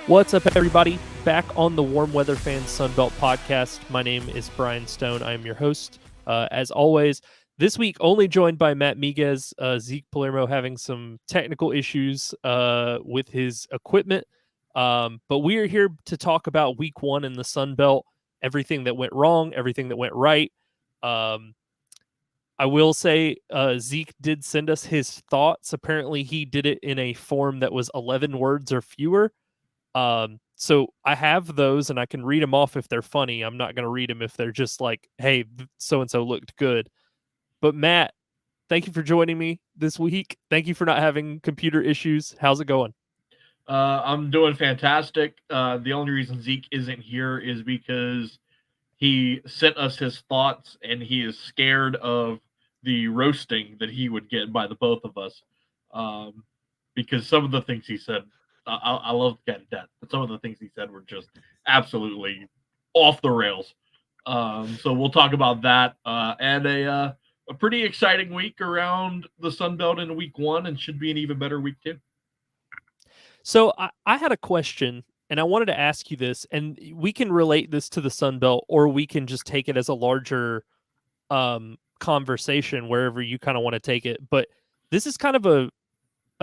What's up, everybody? Back on the Warm Weather Fans Sunbelt podcast. My name is Brian Stone. I am your host. As always, this week only joined by Matt Miguez. Zeke Palermo having some technical issues with his equipment. But we are here to talk about week one in the Sunbelt, everything that went wrong, everything that went right. I will say Zeke did send us his thoughts. Apparently, he did it in a form that was 11 words or fewer. So I have those and I can read them off if they're funny. I'm not going to read them if they're just like, hey, so-and-so looked good. But Matt, thank you for joining me this week. Thank you for not having computer issues. How's it going? I'm doing fantastic. The only reason Zeke isn't here is because he sent us his thoughts and he is scared of the roasting that he would get by the both of us. Um, because some of the things he said, I love the guy to death, but some of the things he said were just absolutely off the rails. So we'll talk about that and a pretty exciting week around the Sun Belt in week one, and should be an even better week too. So I had a question and I wanted to ask you this, and we can relate this to the Sun Belt, or we can just take it as a larger conversation wherever you kind of want to take it. But this is kind of a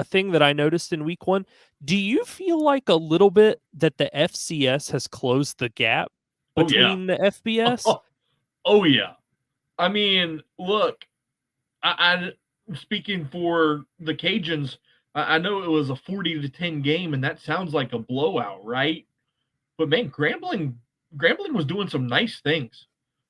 thing that I noticed in week one. Do you feel like a little bit that the FCS has closed the gap Oh yeah. between the FBS? Oh yeah. I mean, look, I speaking for the Cajuns, I know it was a 40-10 game, and that sounds like a blowout, right? But man, Grambling was doing some nice things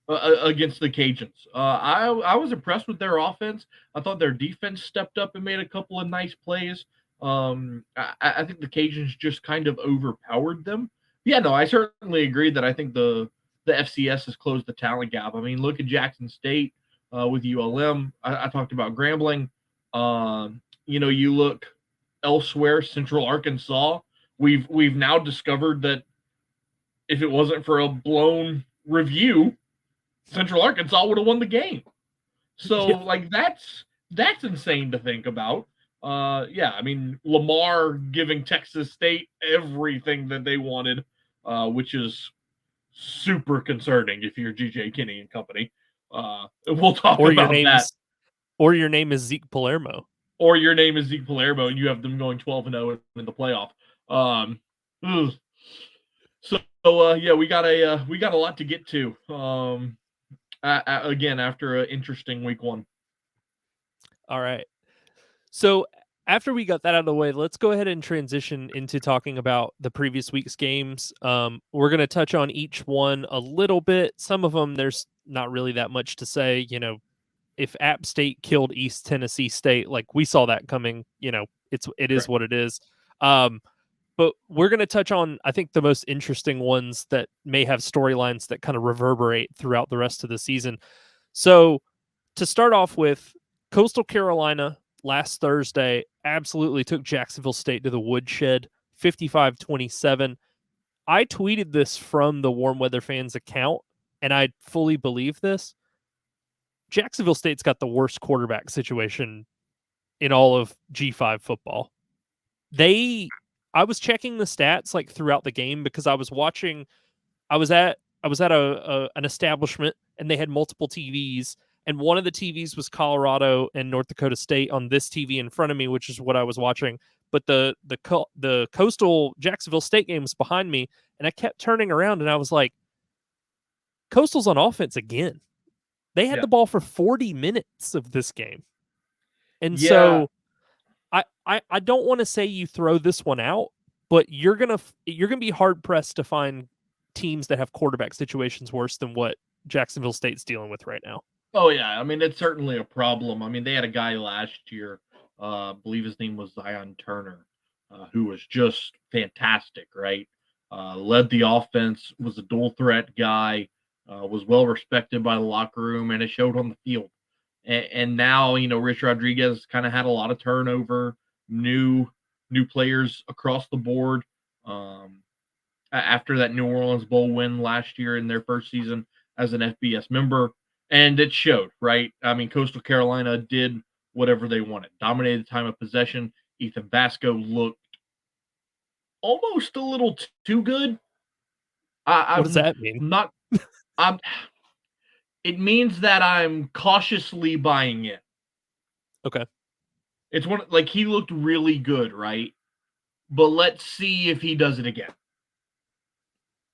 against the Cajuns. I was impressed with their offense. I thought their defense stepped up and made a couple of nice plays. I think the Cajuns just kind of overpowered them. Yeah, no, I certainly agree that I think the FCS has closed the talent gap. I mean, look at Jackson State with ULM. I talked about Grambling. You look elsewhere, Central Arkansas. We've now discovered that if it wasn't for a blown review, Central Arkansas would have won the game. So Yeah. like that's insane to think about. Yeah, I mean Lamar giving Texas State everything that they wanted, which is super concerning if you're GJ Kinney and company. We'll talk Or your about that. name's or your name is Zeke Palermo. Or your name is Zeke Palermo and you have them going 12-0 in the playoff. Um, so yeah, we got a lot to get to. Again, after an interesting week one. All right. So after we got that out of the way, let's go ahead and transition into talking about the previous week's games. We're going to touch on each one a little bit. Some of them, there's not really that much to say. You know, if App State killed East Tennessee State, like we saw that coming, it is Right. what it is. But we're going to touch on, I think, the most interesting ones that may have storylines that kind of reverberate throughout the rest of the season. So to start off with, Coastal Carolina last Thursday absolutely took Jacksonville State to the woodshed, 55-27. I tweeted this from the Warm Weather Fans account, and I fully believe this. Jacksonville State's got the worst quarterback situation in all of G5 football. I was checking the stats like throughout the game because I was at an establishment and they had multiple TVs, and one of the TVs was Colorado and North Dakota State on this TV in front of me, which is what I was watching. But the Coastal Jacksonville State game was behind me, and I kept turning around and I was like, Coastal's on offense again. They had Yeah. the ball for 40 minutes of this game. And Yeah. so I don't want to say you throw this one out, but you're gonna be hard pressed to find teams that have quarterback situations worse than what Jacksonville State's dealing with right now. Oh yeah. I mean, it's certainly a problem. I mean, they had a guy last year, I believe his name was Zion Turner, who was just fantastic, right? Led the offense, was a dual threat guy, was well respected by the locker room, and it showed on the field. And now, Rich Rodriguez kind of had a lot of turnover, new players across the board. After that New Orleans Bowl win last year in their first season as an FBS member, and it showed, right? I mean, Coastal Carolina did whatever they wanted, dominated time of possession. Ethan Vasco looked almost a little too good. What does I'm that mean? not. I'm. It means that I'm cautiously buying it. Okay. It's one like he looked really good, right? But let's see if he does it again.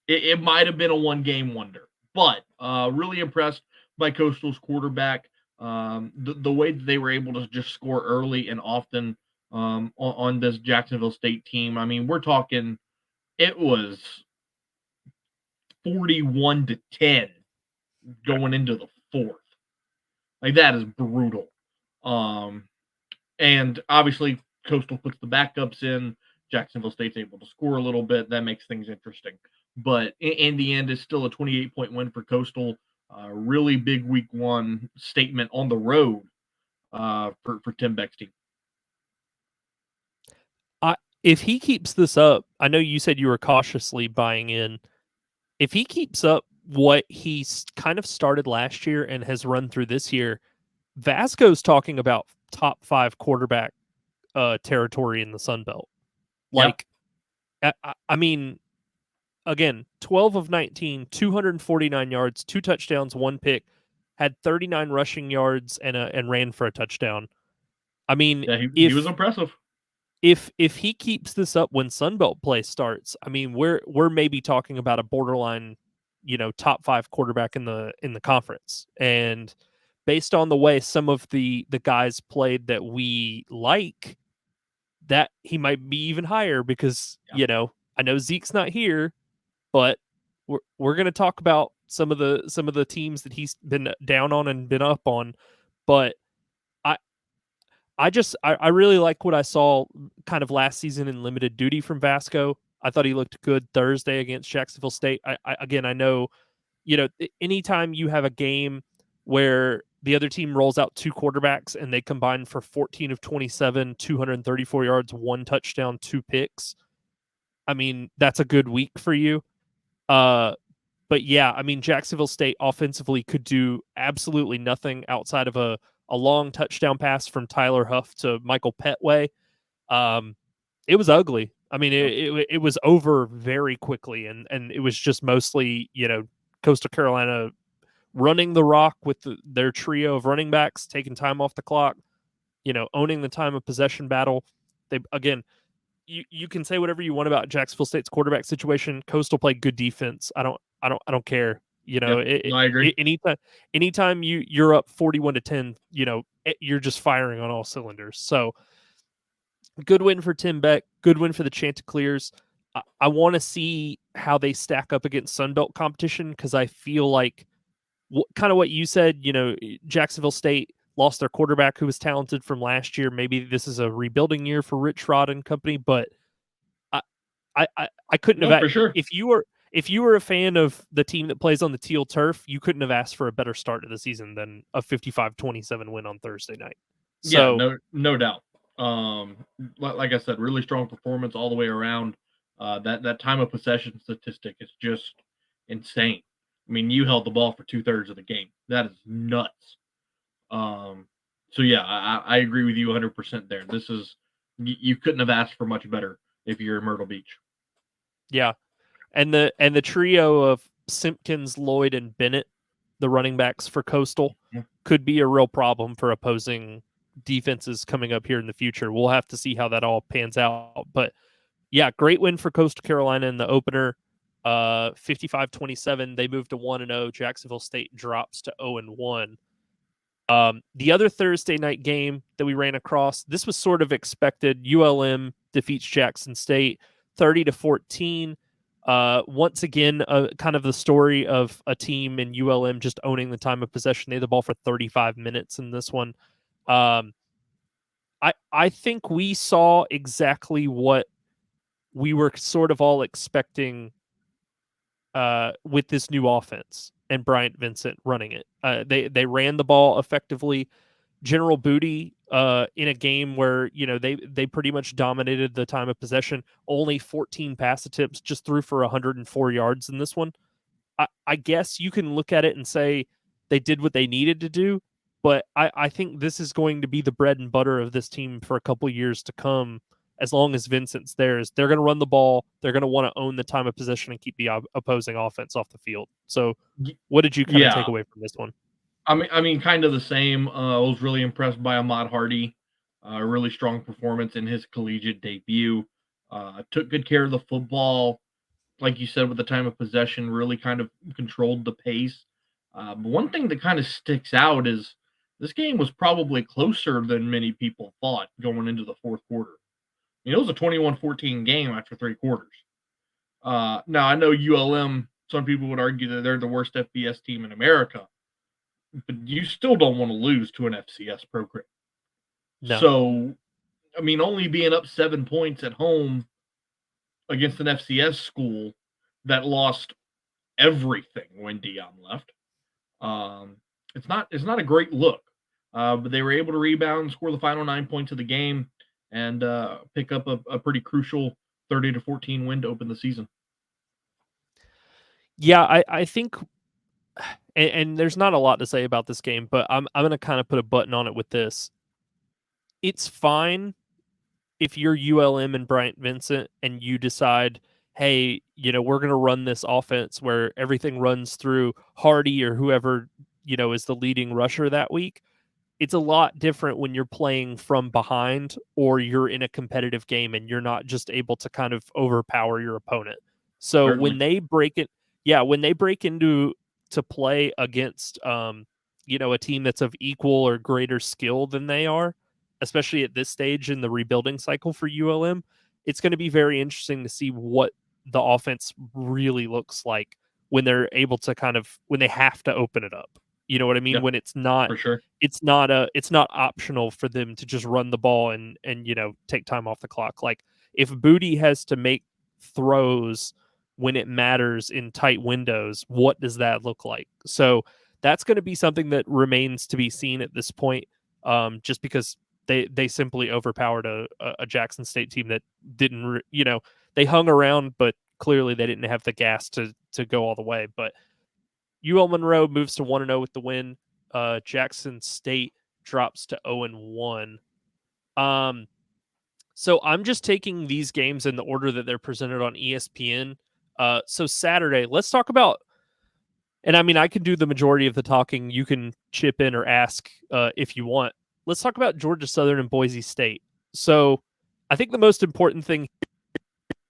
It might have been a one-game wonder, but really impressed by Coastal's quarterback. The way that they were able to just score early and often on this Jacksonville State team. I mean, we're talking it was 41-10 going into the fourth. Like that is brutal. Um, and obviously Coastal puts the backups in. Jacksonville State's able to score a little bit. That makes things interesting. But in the end, it's still a 28-point win for Coastal. Really big week one statement on the road for Tim Beck's team. If he keeps this up, I know you said you were cautiously buying in. If he keeps up what he's kind of started last year and has run through this year, Vasco's talking about top 5 quarterback territory in the Sun Belt. Yep. Like, I mean, again, 12 of 19, 249 yards, 2 touchdowns, 1 pick, had 39 rushing yards and ran for a touchdown. I mean, Yeah, he was impressive. If he keeps this up when Sunbelt play starts, I mean, we're maybe talking about a borderline, top 5 quarterback in the conference. And based on the way some of the guys played that we like, that he might be even higher because, I know Zeke's not here, but we're going to talk about some of the teams that he's been down on and been up on, but I really like what I saw kind of last season in limited duty from Vasco. I thought he looked good Thursday against Jacksonville State. I know, anytime you have a game where the other team rolls out 2 quarterbacks and they combine for 14 of 27, 234 yards, 1 touchdown, 2 picks. I mean, that's a good week for you. But yeah, I mean, Jacksonville State offensively could do absolutely nothing outside of a long touchdown pass from Tyler Huff to Michael Petway. It was ugly. I mean, it was over very quickly, and it was just mostly, Coastal Carolina running the rock with their trio of running backs, taking time off the clock, owning the time of possession battle. They again, you can say whatever you want about Jacksonville State's quarterback situation. Coastal played good defense. I don't care. Yep. No, I agree. Anytime you're up 41-10, you're just firing on all cylinders. So good win for Tim Beck. Good win for the Chanticleers. I want to see how they stack up against Sunbelt competition because I feel like kind of what you said. Jacksonville State lost their quarterback who was talented from last year. Maybe this is a rebuilding year for Rich Rod and company, but I couldn't have. For sure. If you were a fan of the team that plays on the teal turf, you couldn't have asked for a better start to the season than a 55-27 win on Thursday night. So, yeah, no doubt. Like I said, really strong performance all the way around. That time of possession statistic is just insane. I mean, you held the ball for 2/3 of the game. That is nuts. So yeah, I agree with you 100% there. This is you couldn't have asked for much better if you're in Myrtle Beach. Yeah, and the trio of Simpkins, Lloyd, and Bennett, the running backs for Coastal, could be a real problem for opposing defenses coming up here in the future. We'll have to see how that all pans out. But yeah, great win for Coastal Carolina in the opener. 55-27. They moved to 1-0. Jacksonville State drops to 0-1. The other Thursday night game that we ran across, this was sort of expected. ULM defeats Jackson State 30-14. Once again, kind of the story of a team in ULM just owning the time of possession. They had the ball for 35 minutes in this one. I think we saw exactly what we were sort of all expecting with this new offense and Bryant Vincent running it. They ran the ball effectively. General Booty in a game where they pretty much dominated the time of possession. Only 14 pass attempts, just threw for 104 yards in this one. I guess you can look at it and say they did what they needed to do, but I think this is going to be the bread and butter of this team for a couple years to come. as long as Vincent's there, is they're going to run the ball. They're going to want to own the time of possession and keep the opposing offense off the field. So what did you kind of take away from this one? I mean, kind of the same. I was really impressed by Ahmad Hardy. A really strong performance in his collegiate debut. Took good care of the football. Like you said, with the time of possession, really kind of controlled the pace. But one thing that kind of sticks out is this game was probably closer than many people thought going into the fourth quarter. I mean, it was a 21-14 game after three quarters. Now, I know ULM, some people would argue that they're the worst FBS team in America, but you still don't want to lose to an FCS program. No. So, I mean, only being up 7 points at home against an FCS school that lost everything when Dion left, it's not a great look. But they were able to rebound and score the final 9 points of the game and pick up a pretty crucial 30-14 win to open the season. Yeah, I think, and there's not a lot to say about this game, but I'm going to kind of put a button on it with this. It's fine if you're ULM and Bryant Vincent and you decide, hey, we're going to run this offense where everything runs through Hardy or whoever, is the leading rusher that week. It's a lot different when you're playing from behind or you're in a competitive game and you're not just able to kind of overpower your opponent. So Certainly. when they break into play against a team that's of equal or greater skill than they are, especially at this stage in the rebuilding cycle for ULM, it's going to be very interesting to see what the offense really looks like when they're able to when they have to open it up. You know what I mean? Yeah, when it's not, for sure. it's not optional for them to just run the ball and take time off the clock. Like if Booty has to make throws when it matters in tight windows, what does that look like? So that's going to be something that remains to be seen at this point. Just because they simply overpowered a Jackson State team that didn't, they hung around, but clearly they didn't have the gas to go all the way. But UL Monroe moves to 1-0 with the win. Jackson State drops to 0-1. So I'm just taking these games in the order that they're presented on ESPN. So Saturday, let's talk about, and I mean, I can do the majority of the talking. You can chip in or ask if you want. Let's talk about Georgia Southern and Boise State. So I think the most important thing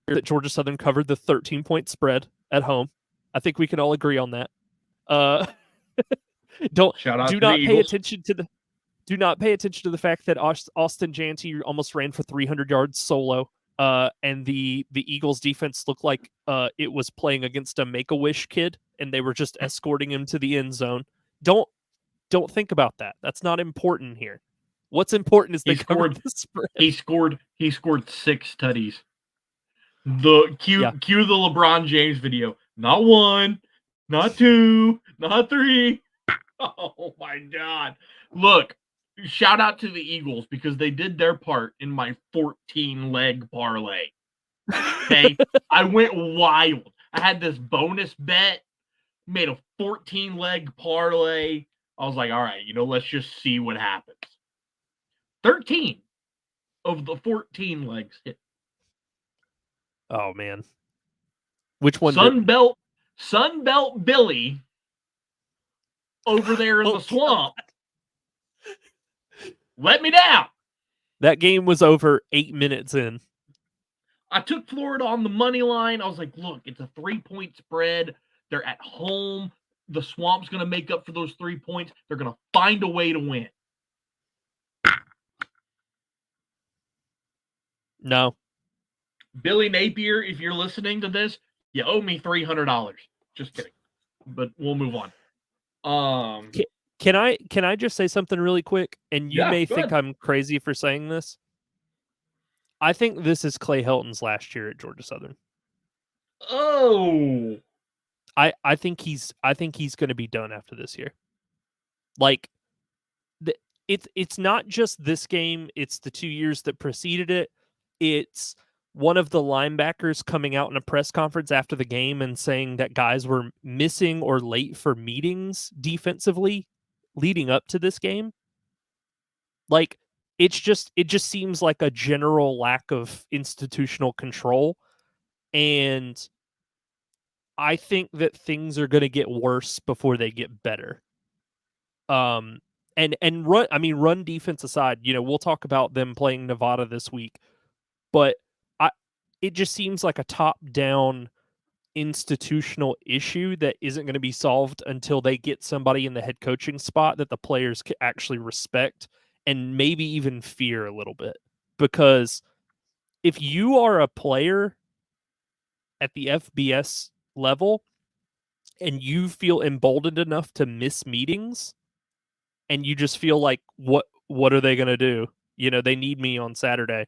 here that Georgia Southern covered the 13-point spread at home. I think we can all agree on that. Do not pay attention to the fact that Austin Janty almost ran for 300 yards solo. And the Eagles defense looked like it was playing against a Make-A-Wish kid, and they were just escorting him to the end zone. Don't think about that. That's not important here. What's important is they covered the spread. He scored 6 tutties. Cue the LeBron James video. Not 1, not 2, not 3. Oh my God. Look, shout out to the Eagles because they did their part in my 14-leg parlay. Okay. I went wild. I had this bonus bet, made a 14-leg parlay. I was like, all right, let's just see what happens. 13 of the 14 legs hit. Oh man. Which one? Sunbelt Billy over there in the swamp let me down. That game was over 8 minutes in. I took Florida on the money line. I was like, look, it's a 3-point spread. They're at home. The swamp's going to make up for those 3 points. They're going to find a way to win. No. Billy Napier, if you're listening to this, you owe me $300. Just kidding. But we'll move on. Can I just say something really quick? And you may think I'm crazy for saying this. I think this is Clay Helton's last year at Georgia Southern. Oh. I think he's going to be done after this year. Like it's not just this game, it's the 2 years that preceded it. It's one of the linebackers coming out in a press conference after the game and saying that guys were missing or late for meetings defensively leading up to this game. Like, it just seems like a general lack of institutional control, and I think that things are going to get worse before they get better. And run defense aside, we'll talk about them playing Nevada this week, but I it just seems like a top-down institutional issue that isn't going to be solved until they get somebody in the head coaching spot that the players can actually respect and maybe even fear a little bit. Because if you are a player at the FBS level and you feel emboldened enough to miss meetings and you just feel like what are they going to do? They need me on Saturday.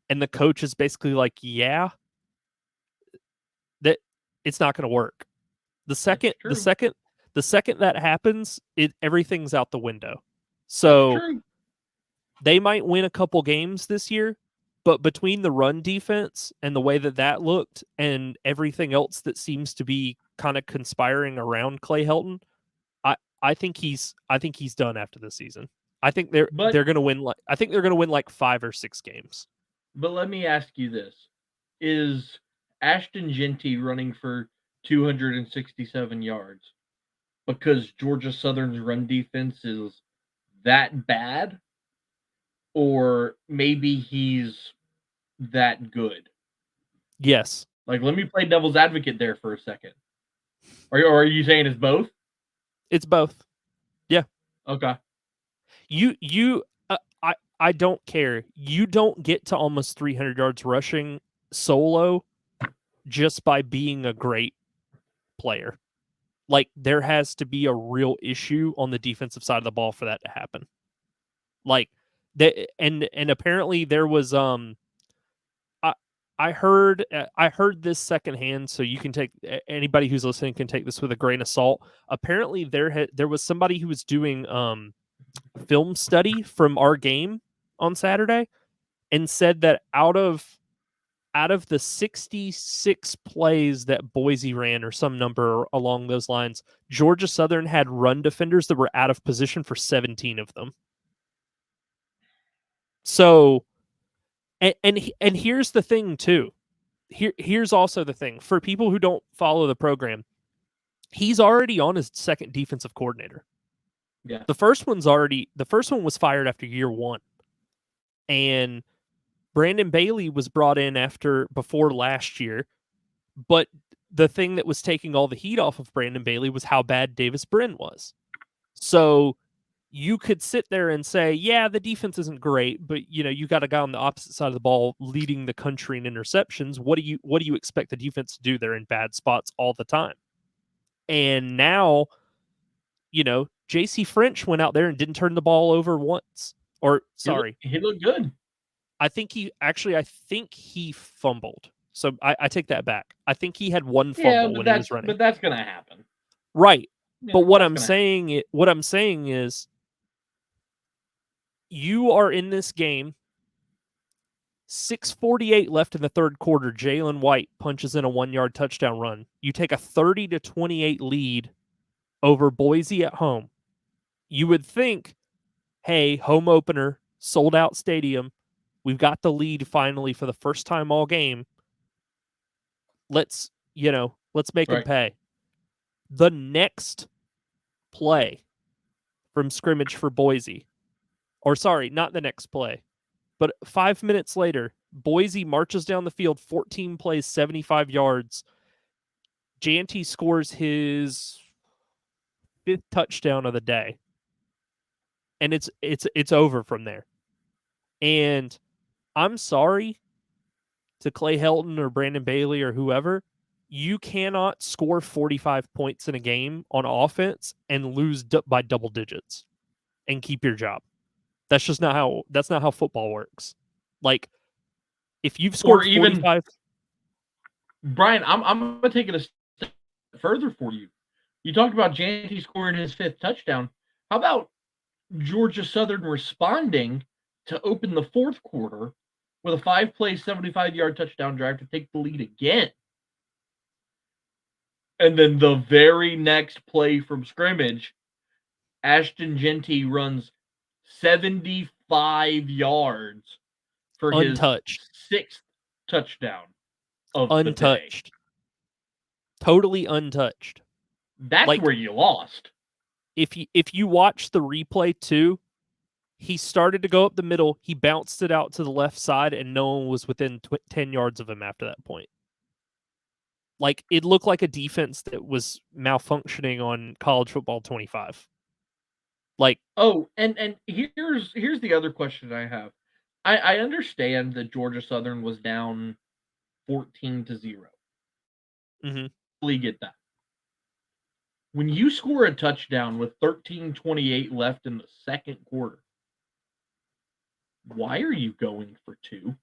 And the coach is basically like, yeah, that it's not going to work. The second that happens, everything's out the window. So they might win a couple games this year, but between the run defense and the way that looked and everything else that seems to be kind of conspiring around Clay Helton, I think he's done after the season. I think they're going to win like 5 or 6 games. But let me ask you this. Is Ashton Jeanty running for 267 yards because Georgia Southern's run defense is that bad? Or maybe he's that good? Yes. Like, let me play devil's advocate there for a second. Or are you saying it's both? It's both. Yeah. Okay. I don't care. You don't get to almost 300 yards rushing solo just by being a great player. Like, there has to be a real issue on the defensive side of the ball for that to happen. Like that, and apparently there was I heard this secondhand, so you can take anybody who's listening can take this with a grain of salt. Apparently there was somebody who was doing film study from our game on Saturday and said that out of the 66 plays that Boise ran or some number along those lines, Georgia Southern had run defenders that were out of position for 17 of them. So, and here's the thing too. Here's also the thing for people who don't follow the program. He's already on his second defensive coordinator. Yeah. The first one was fired after year 1. And Brandon Bailey was brought in before last year. But the thing that was taking all the heat off of Brandon Bailey was how bad Davis Brin was. So you could sit there and say, yeah, the defense isn't great, but you got a guy on the opposite side of the ball leading the country in interceptions. What do you expect the defense to do? They're in bad spots all the time. And now, JC French went out there and didn't turn the ball over once. Or sorry. He looked good. I think he fumbled. So I take that back. I think he had one fumble when he was running. But that's going to happen. Right. Yeah, but what I'm saying is you are in this game, 6:48 left in the third quarter. Jalen White punches in a 1-yard touchdown run. You take a 30-28 lead over Boise at home. You would think, hey, home opener, sold out stadium. We've got the lead finally for the first time all game. Let's make them pay. The next play from scrimmage for Boise, or sorry, not the next play, but 5 minutes later, Boise marches down the field, 14 plays, 75 yards. Jeanty scores his 5th touchdown of the day. And it's over from there. And I'm sorry to Clay Helton or Brandon Bailey or whoever, you cannot score 45 points in a game on offense and lose by double digits and keep your job. That's just not how football works. Like, if you've scored 45, Brian, I'm going to take it a step further for you. You talked about Jeanty scoring his 5th touchdown. How about Georgia Southern responding to open the 4th quarter with a 5-play, 75-yard touchdown drive to take the lead again? And then the very next play from scrimmage, Ashton Jeanty runs 74 5 yards for his Untouched. 6th touchdown of the day. Untouched. Totally untouched. That's Like, where you lost. If you watch the replay too, he started to go up the middle, he bounced it out to the left side, and no one was within 10 yards of him after that point. Like, it looked like a defense that was malfunctioning on College Football 25. Like, and here's the other question I have. I understand that Georgia Southern was down 14-0. mm-hmm. Totally get that. When you score a touchdown with 13:28 left in the second quarter, why are you going for 2?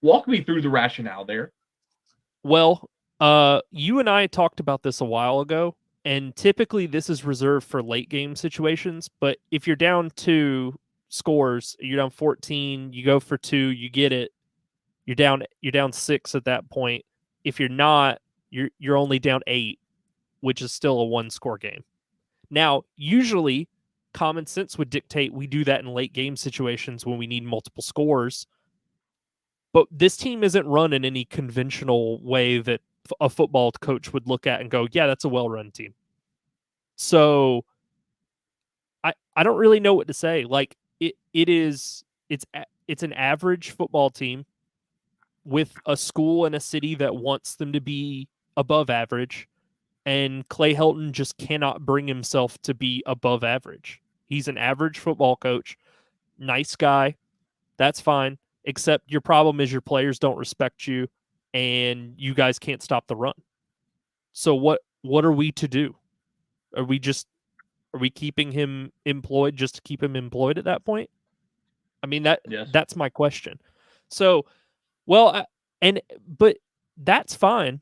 Walk me through the rationale there. Well, you and I talked about this a while ago, and typically this is reserved for late game situations. But if you're down 2 scores, you're down 14, you go for 2, you get it. You're down 6 at that point. If you're not, you're only down 8, which is still a 1-score game. Now, usually, common sense would dictate we do that in late game situations when we need multiple scores. But this team isn't run in any conventional way that a football coach would look at and go, yeah, that's a well-run team. So I don't really know what to say. Like, it's an average football team with a school and a city that wants them to be above average, and Clay Helton just cannot bring himself to be above average. He's an average football coach, nice guy, that's fine, except your problem is your players don't respect you, and you guys can't stop the run. So what are we to do? Are we keeping him employed just to keep him employed at that point? I mean, that's my question. So, well, but that's fine.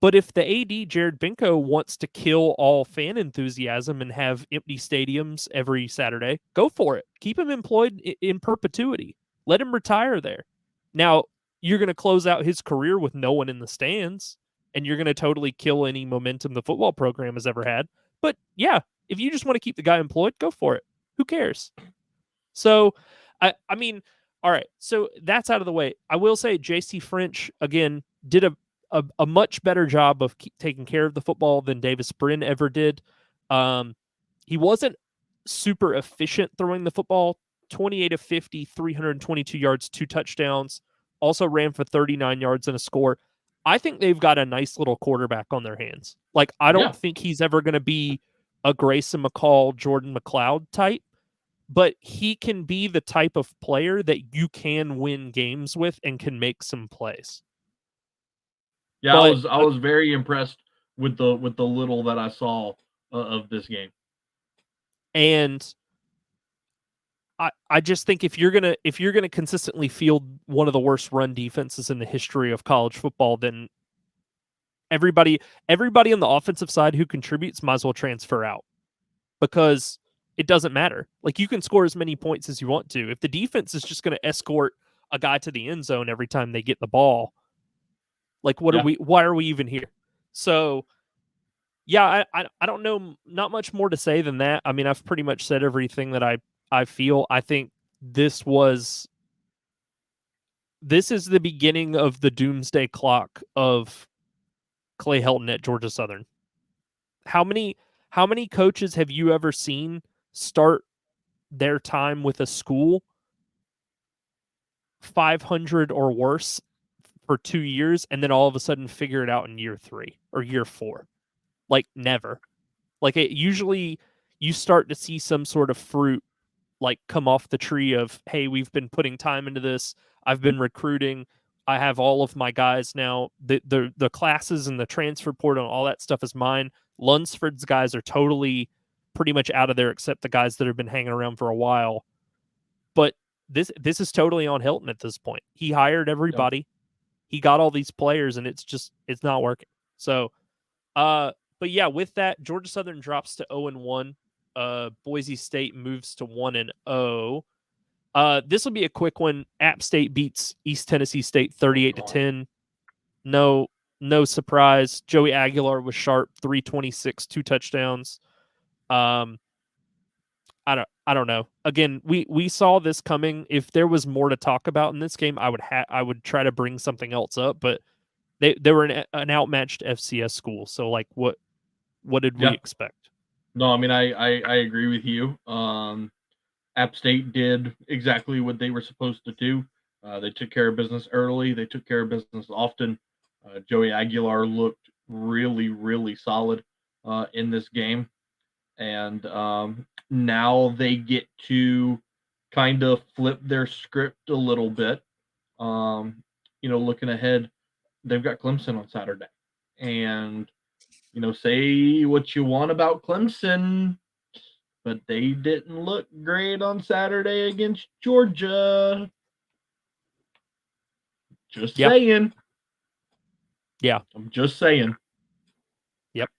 But if the AD, Jared Benko, wants to kill all fan enthusiasm and have empty stadiums every Saturday, go for it. Keep him employed in perpetuity. Let him retire there. Now, you're going to close out his career with no one in the stands, and you're going to totally kill any momentum the football program has ever had. But yeah, if you just want to keep the guy employed, go for it. Who cares? So, I mean, all right. So that's out of the way. I will say J.C. French, again, did a much better job of taking care of the football than Davis Brin ever did. He wasn't super efficient throwing the football. 28 of 50, 322 yards, 2 touchdowns. Also ran for 39 yards and a score. I think they've got a nice little quarterback on their hands. Like, I don't think he's ever going to be a Grayson McCall, Jordan McLeod type, but he can be the type of player that you can win games with and can make some plays. Yeah, but I was very impressed with the little that I saw of this game. And I just think if you're gonna consistently field one of the worst run defenses in the history of college football, then everybody on the offensive side who contributes might as well transfer out, because it doesn't matter. Like, you can score as many points as you want to. If the defense is just going to escort a guy to the end zone every time they get the ball, like, why are we even here? So, yeah, I don't know, not much more to say than that. I mean, I've pretty much said everything that I feel. I think this is the beginning of the doomsday clock of Clay Helton at Georgia Southern. How many coaches have you ever seen start their time with a school 500 or worse for 2 years and then all of a sudden figure it out in year 3 or year 4? Like, never. Like, it usually you start to see some sort of fruit like come off the tree of, hey, we've been putting time into this. I've been recruiting. I have all of my guys now. The classes and the transfer portal and all that stuff is mine. Lunsford's guys are totally pretty much out of there, except the guys that have been hanging around for a while. But this is totally on Hilton at this point. He hired everybody. Yep. He got all these players, and it's not working. So, but yeah, with that, Georgia Southern drops to 0-1. Boise State moves to 1-0. This will be a quick one. App State beats East Tennessee State 38-10. No surprise. Joey Aguilar was sharp, 326, 2 touchdowns. I I don't know. Again, we saw this coming. If there was more to talk about in this game, I would try to bring something else up, but they were an outmatched FCS school. So like what did we Yeah. expect? No, I mean I agree with you. App State did exactly what they were supposed to do. They took care of business early. They took care of business often. Joey Aguilar looked really, really solid in this game, and now they get to kind of flip their script a little bit. Looking ahead, they've got Clemson on Saturday, and say what you want about Clemson, but they didn't look great on Saturday against Georgia. Just Yeah. saying. Yeah. I'm just saying. Yep.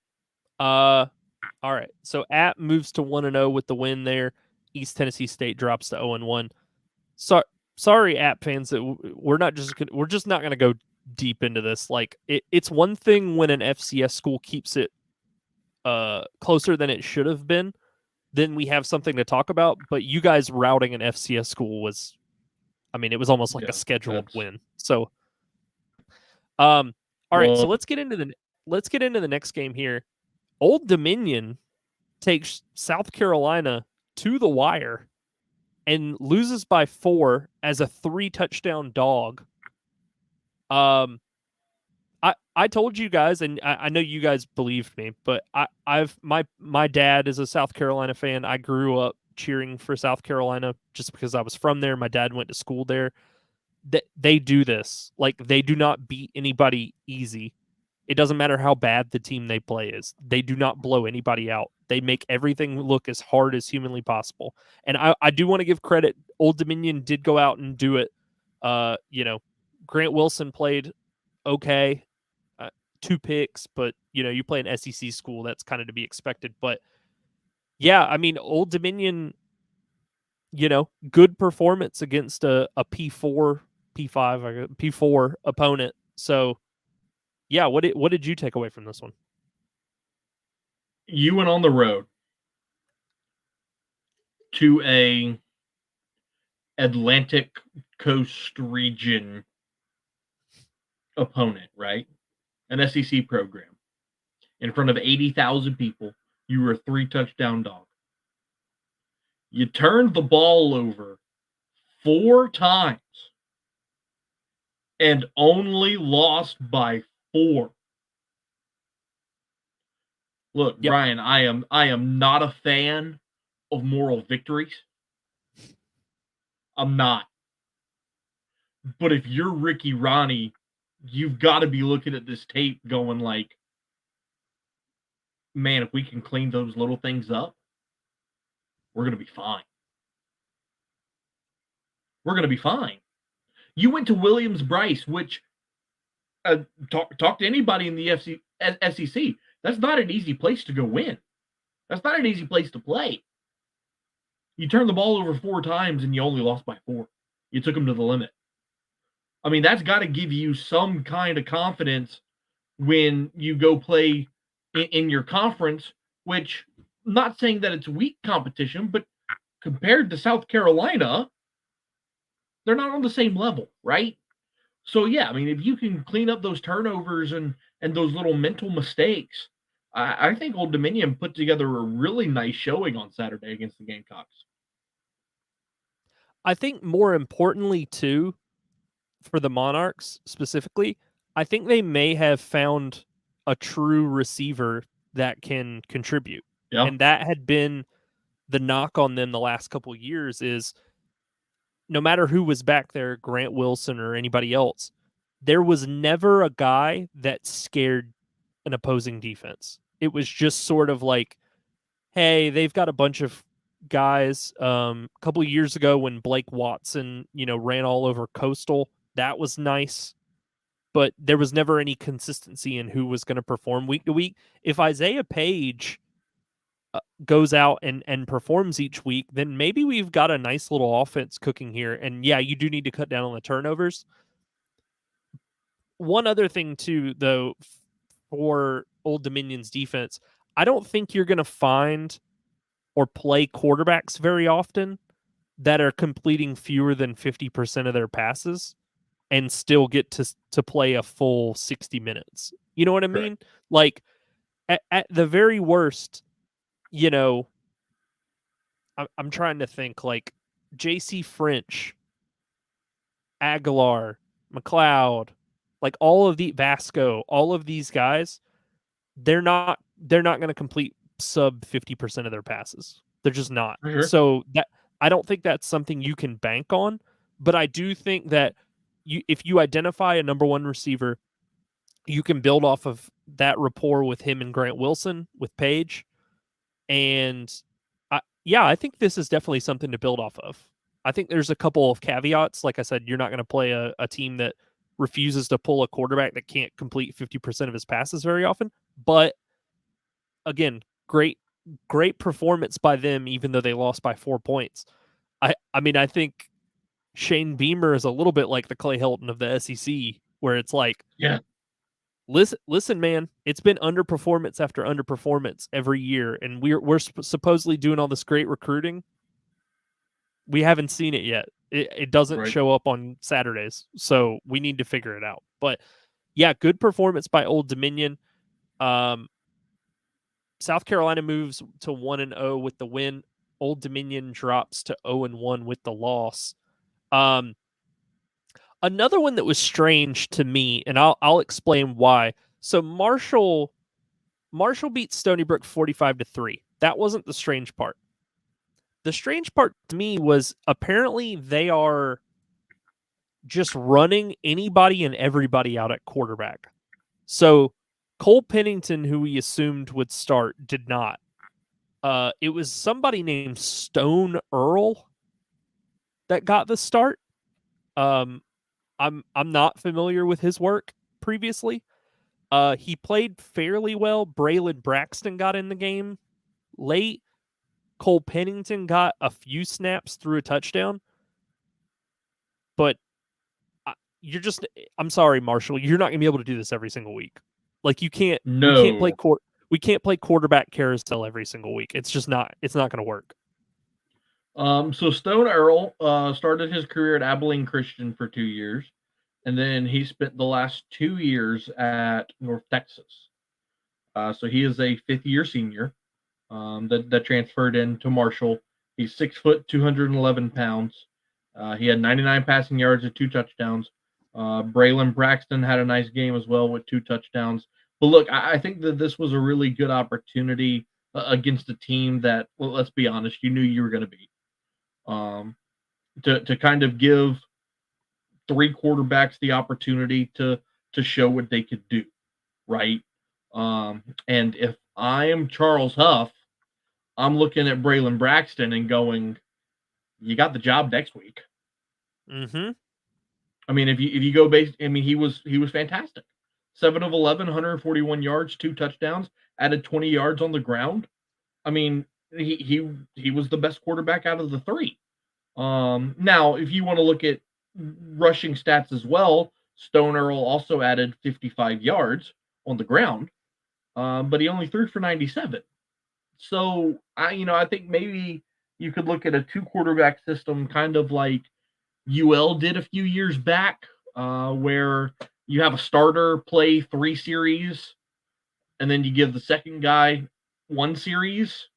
All right. So App moves to 1-0 with the win there. East Tennessee State drops to 0-1. So, sorry, App fans, that we're just not going to go deep into this. Like it's one thing when an FCS school keeps it closer than it should have been. Then we have something to talk about. But you guys routing an FCS school was, I mean, it was almost like a Yeah, scheduled that's win. So, all right. So well. let's get into the next game here. Old Dominion takes South Carolina to the wire and loses by 4 as a 3-touchdown dog. I told you guys, and I know you guys believed me, but I've my dad is a South Carolina fan. I grew up cheering for South Carolina just because I was from there. My dad went to school there. They do this. Like they do not beat anybody easy. It doesn't matter how bad the team they play is. They do not blow anybody out. They make everything look as hard as humanly possible. And I do want to give credit. Old Dominion did go out and do it. Grant Wilson played okay, 2 picks, but you play an SEC school, that's kind of to be expected. But yeah, I mean, Old Dominion, good performance against a P4, P5, P4 opponent. So yeah, what did you take away from this one? You went on the road to a Atlantic Coast region opponent, right? An SEC program in front of 80,000 people. You were a 3-touchdown dog. You turned the ball over 4 times and only lost by 4. Look, Yep. Brian, I am not a fan of moral victories. I'm not. But if you're Ricky Ronnie, you've got to be looking at this tape going like, man, if we can clean those little things up, we're going to be fine. We're going to be fine. You went to Williams-Brice, which talk to anybody in the SEC. That's not an easy place to go win. That's not an easy place to play. You turned the ball over 4 times and you only lost by 4. You took them to the limit. I mean, that's got to give you some kind of confidence when you go play in your conference, which I'm not saying that it's weak competition, but compared to South Carolina, they're not on the same level, right? So yeah, I mean, if you can clean up those turnovers and those little mental mistakes, I think Old Dominion put together a really nice showing on Saturday against the Gamecocks. I think more importantly too, for the Monarchs specifically, I think they may have found a true receiver that can contribute. Yeah, And that had been the knock on them the last couple years is no matter who was back there, Grant Wilson or anybody else, there was never a guy that scared an opposing defense. It was just sort of like, hey, they've got a bunch of guys. A couple of years ago when Blake Watson, ran all over Coastal, that was nice. But there was never any consistency in who was going to perform week to week. If Isaiah Page goes out and performs each week, then maybe we've got a nice little offense cooking here. And yeah, you do need to cut down on the turnovers. One other thing too, though, for Old Dominion's defense, I don't think you're going to find or play quarterbacks very often that are completing fewer than 50% of their passes and still get to play a full 60 minutes. You know what I Correct. mean? Like at the very worst, you know, I'm trying to think like JC French, Aguilar, McLeod, like all of the Vasco, all of these guys, they're not going to complete sub 50% of their passes. They're just not. For sure. So that I don't think that's something you can bank on, but I do think that if you identify a number one receiver, you can build off of that rapport with him and Grant Wilson with Page. And I think this is definitely something to build off of. I think there's a couple of caveats. Like I said, you're not going to play a team that refuses to pull a quarterback that can't complete 50% of his passes very often. But again, great performance by them, even though they lost by 4 points. I mean, I think Shane Beamer is a little bit like the Clay Helton of the SEC, where it's like, Yeah. listen, man, it's been underperformance after underperformance every year, and we're supposedly doing all this great recruiting. We haven't seen it yet. It doesn't Right. show up on Saturdays, so we need to figure it out. But yeah, good performance by Old Dominion. South Carolina moves to 1-0 with the win. Old Dominion drops to 0-1 with the loss. Another one that was strange to me, and I'll explain why. So Marshall beat Stony Brook 45-3. That wasn't the strange part. The strange part to me was apparently they are just running anybody and everybody out at quarterback. So Cole Pennington, who we assumed would start, did not. It was somebody named Stone Earl that got the start. I'm not familiar with his work previously. He played fairly well. Braylon Braxton got in the game late. Cole Pennington got a few snaps through a touchdown. But I'm sorry, Marshall, you're not going to be able to do this every single week. Like we can't play quarterback carousel every single week. It's not going to work. So Stone Earl started his career at Abilene Christian for 2 years, and then he spent the last 2 years at North Texas. So he is a fifth-year senior that transferred into Marshall. He's 6 foot, 211 pounds. He had 99 passing yards and 2 touchdowns. Braylon Braxton had a nice game as well with 2 touchdowns. But look, I think that this was a really good opportunity against a team that, well, let's be honest, you knew you were going to beat. To kind of give 3 quarterbacks the opportunity to show what they could do, right? And if I am Charles Huff, I'm looking at Braylon Braxton and going, "You got the job next week." Mm-hmm. I mean, if you go based, I mean, he was fantastic. 7 of 11, 141 yards, 2 touchdowns, added 20 yards on the ground. I mean, he was the best quarterback out of the 3. Now, if you want to look at rushing stats as well, Stone Earl also added 55 yards on the ground, but he only threw for 97. So I think maybe you could look at a 2 quarterback system, kind of like UL did a few years back, where you have a starter play 3 series, and then you give the second guy 1 series.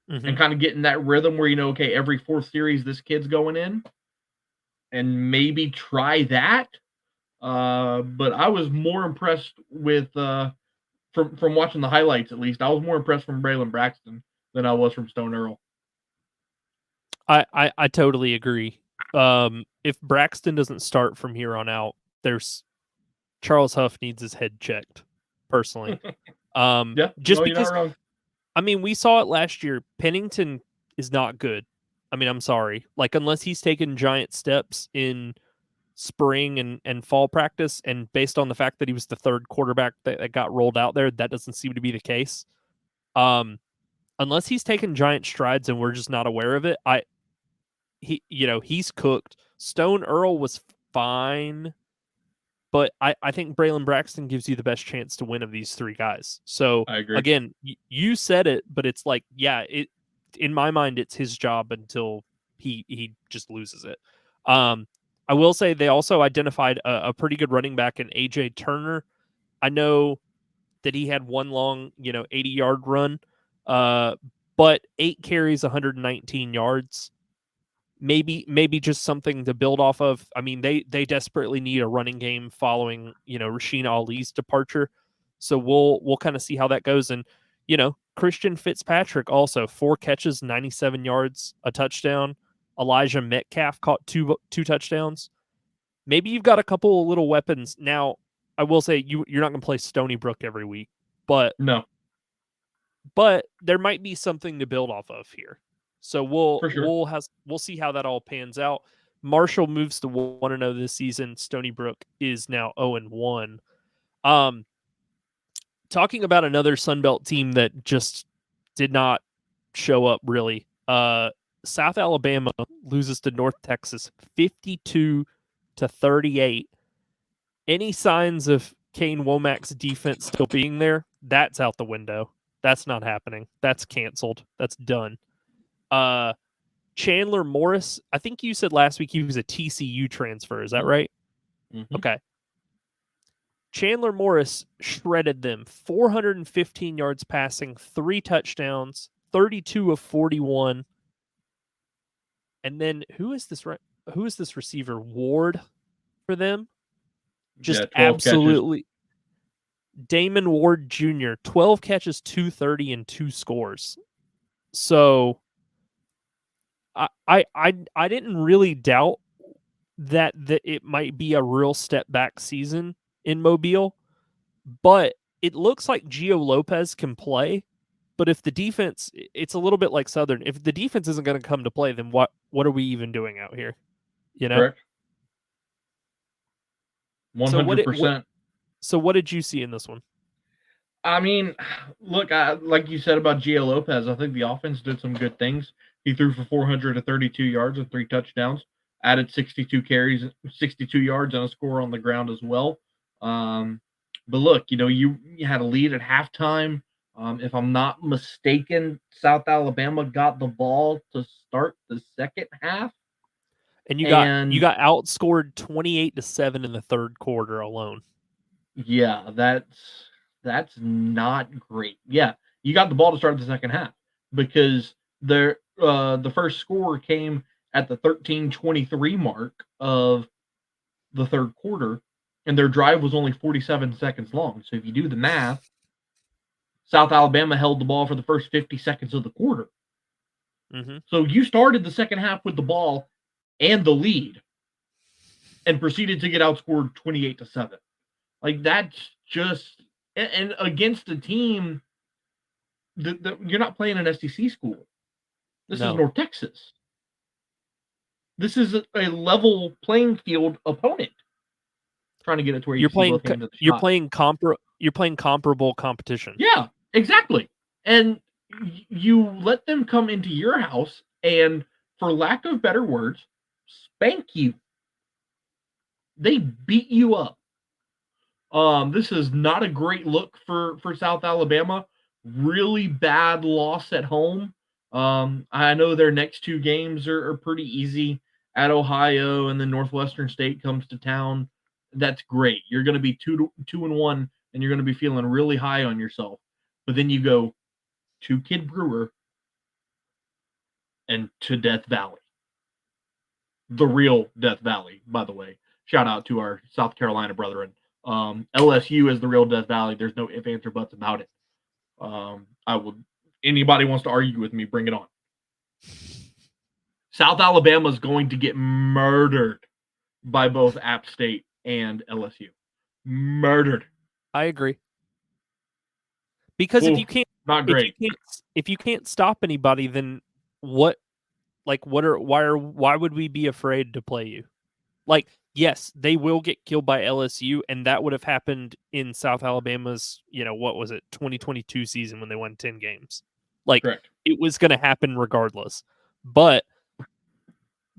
Mm-hmm. And kind of getting that rhythm where, okay, every 4th series, this kid's going in, and maybe try that. But I was more impressed with, from watching the highlights, at least, I was more impressed from Braylon Braxton than I was from Stone Earl. I totally agree. If Braxton doesn't start from here on out, Charles Huff needs his head checked, personally. Yeah, just no, because, you're not wrong. I mean, we saw it last year. Pennington is not good. I mean, I'm sorry. Like, unless he's taken giant steps in spring and fall practice, and based on the fact that he was the 3rd quarterback that got rolled out there, that doesn't seem to be the case. Unless he's taken giant strides and we're just not aware of it, he's cooked. Stone Earl was fine. but I think Braylon Braxton gives you the best chance to win of these three guys. So I agree. again, you said it, but it's like, yeah, in my mind, it's his job until he just loses it. I will say they also identified a pretty good running back in AJ Turner. I know that he had one long, 80-yard run, but 8 carries, 119 yards. Maybe just something to build off of. I mean, they desperately need a running game following, Rasheen Ali's departure. So we'll kind of see how that goes. And, Christian Fitzpatrick also 4 catches, 97 yards, a touchdown. Elijah Metcalf caught two touchdowns. Maybe you've got a couple of little weapons. Now, I will say you're not going to play Stony Brook every week, but No, there might be something to build off of here. So for sure. we'll see how that all pans out. Marshall moves to 1-0 this season. Stony Brook is now 0-1. Talking about another Sunbelt team that just did not show up really. South Alabama loses to North Texas 52-38. Any signs of Kane Womack's defense still being there? That's out the window. That's not happening. That's canceled. That's done. Chandler Morris, I think you said last week he was a TCU transfer. Is that right? Mm-hmm. Okay. Chandler Morris shredded them. 415 yards passing, 3 touchdowns, 32 of 41. And then who is this receiver? Ward for them? Just 12 absolutely. catches. Damon Ward Jr., 12 catches, 230, and 2 scores. So I didn't really doubt that it might be a real step back season in Mobile, but it looks like Gio Lopez can play. But if the defense, it's a little bit like Southern. If the defense isn't going to come to play, then what are we even doing out here? Correct. 100%. So what did you see in this one? I mean, look, like you said about Gio Lopez, I think the offense did some good things. He threw for 432 yards and 3 touchdowns, added 62 carries, 62 yards, and a score on the ground as well. But look, you had a lead at halftime. If I'm not mistaken, South Alabama got the ball to start the second half. And you got outscored 28-7 in the third quarter alone. Yeah, that's not great. Yeah, you got the ball to start the second half because the first score came at the 13:23 mark of the third quarter, and their drive was only 47 seconds long. So if you do the math, South Alabama held the ball for the first 50 seconds of the quarter. Mm-hmm. So you started the second half with the ball and the lead, and proceeded to get outscored 28-7. Like that's just and against a team that you're not playing an SEC school. This is North Texas. This is a level playing field opponent. Trying to get it to where you're playing comparable competition. Yeah, exactly. And you let them come into your house and, for lack of better words, spank you. They beat you up. This is not a great look for South Alabama. Really bad loss at home. I know their next 2 games are pretty easy at Ohio, and then Northwestern State comes to town. That's great. You're going to be 2-1, and you're going to be feeling really high on yourself. But then you go to Kid Brewer and to Death Valley. The real Death Valley, by the way. Shout out to our South Carolina brethren. LSU is the real Death Valley. There's no ifs, ands, or buts about it. Anybody wants to argue with me, bring it on. South Alabama is going to get murdered by both App State and LSU. Murdered. I agree. Because if you can't stop anybody, then why would we be afraid to play you? Like, yes, they will get killed by LSU, and that would have happened in South Alabama's, 2022 season when they won 10 games. Like, Correct. It was going to happen regardless. But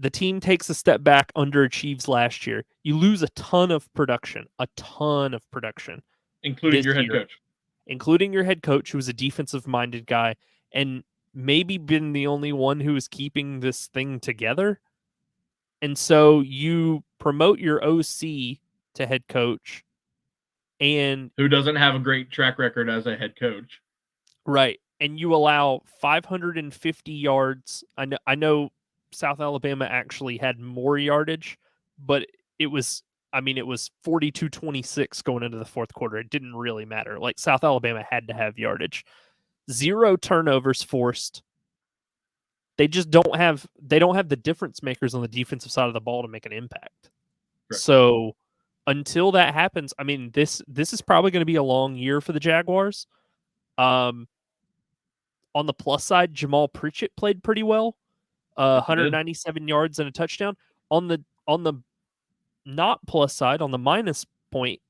The team takes a step back, underachieves last year. You lose a ton of production including this your head year, coach. including your head coach, who was a defensive-minded guy, and maybe been the only one who is keeping this thing together. And so you promote your OC to head coach, and Who doesn't have a great track record as a head coach. right, and you allow 550 yards. I know South Alabama actually had more yardage, but it was 42-26 going into the fourth quarter. It didn't really matter. Like, South Alabama had to have yardage. 0 turnovers forced. They don't have the difference makers on the defensive side of the ball to make an impact. Right. So until that happens, this is probably going to be a long year for the Jaguars. On the plus side, Jamal Pritchett played pretty well. 197 yards and a touchdown. On the not plus side, on the minus point,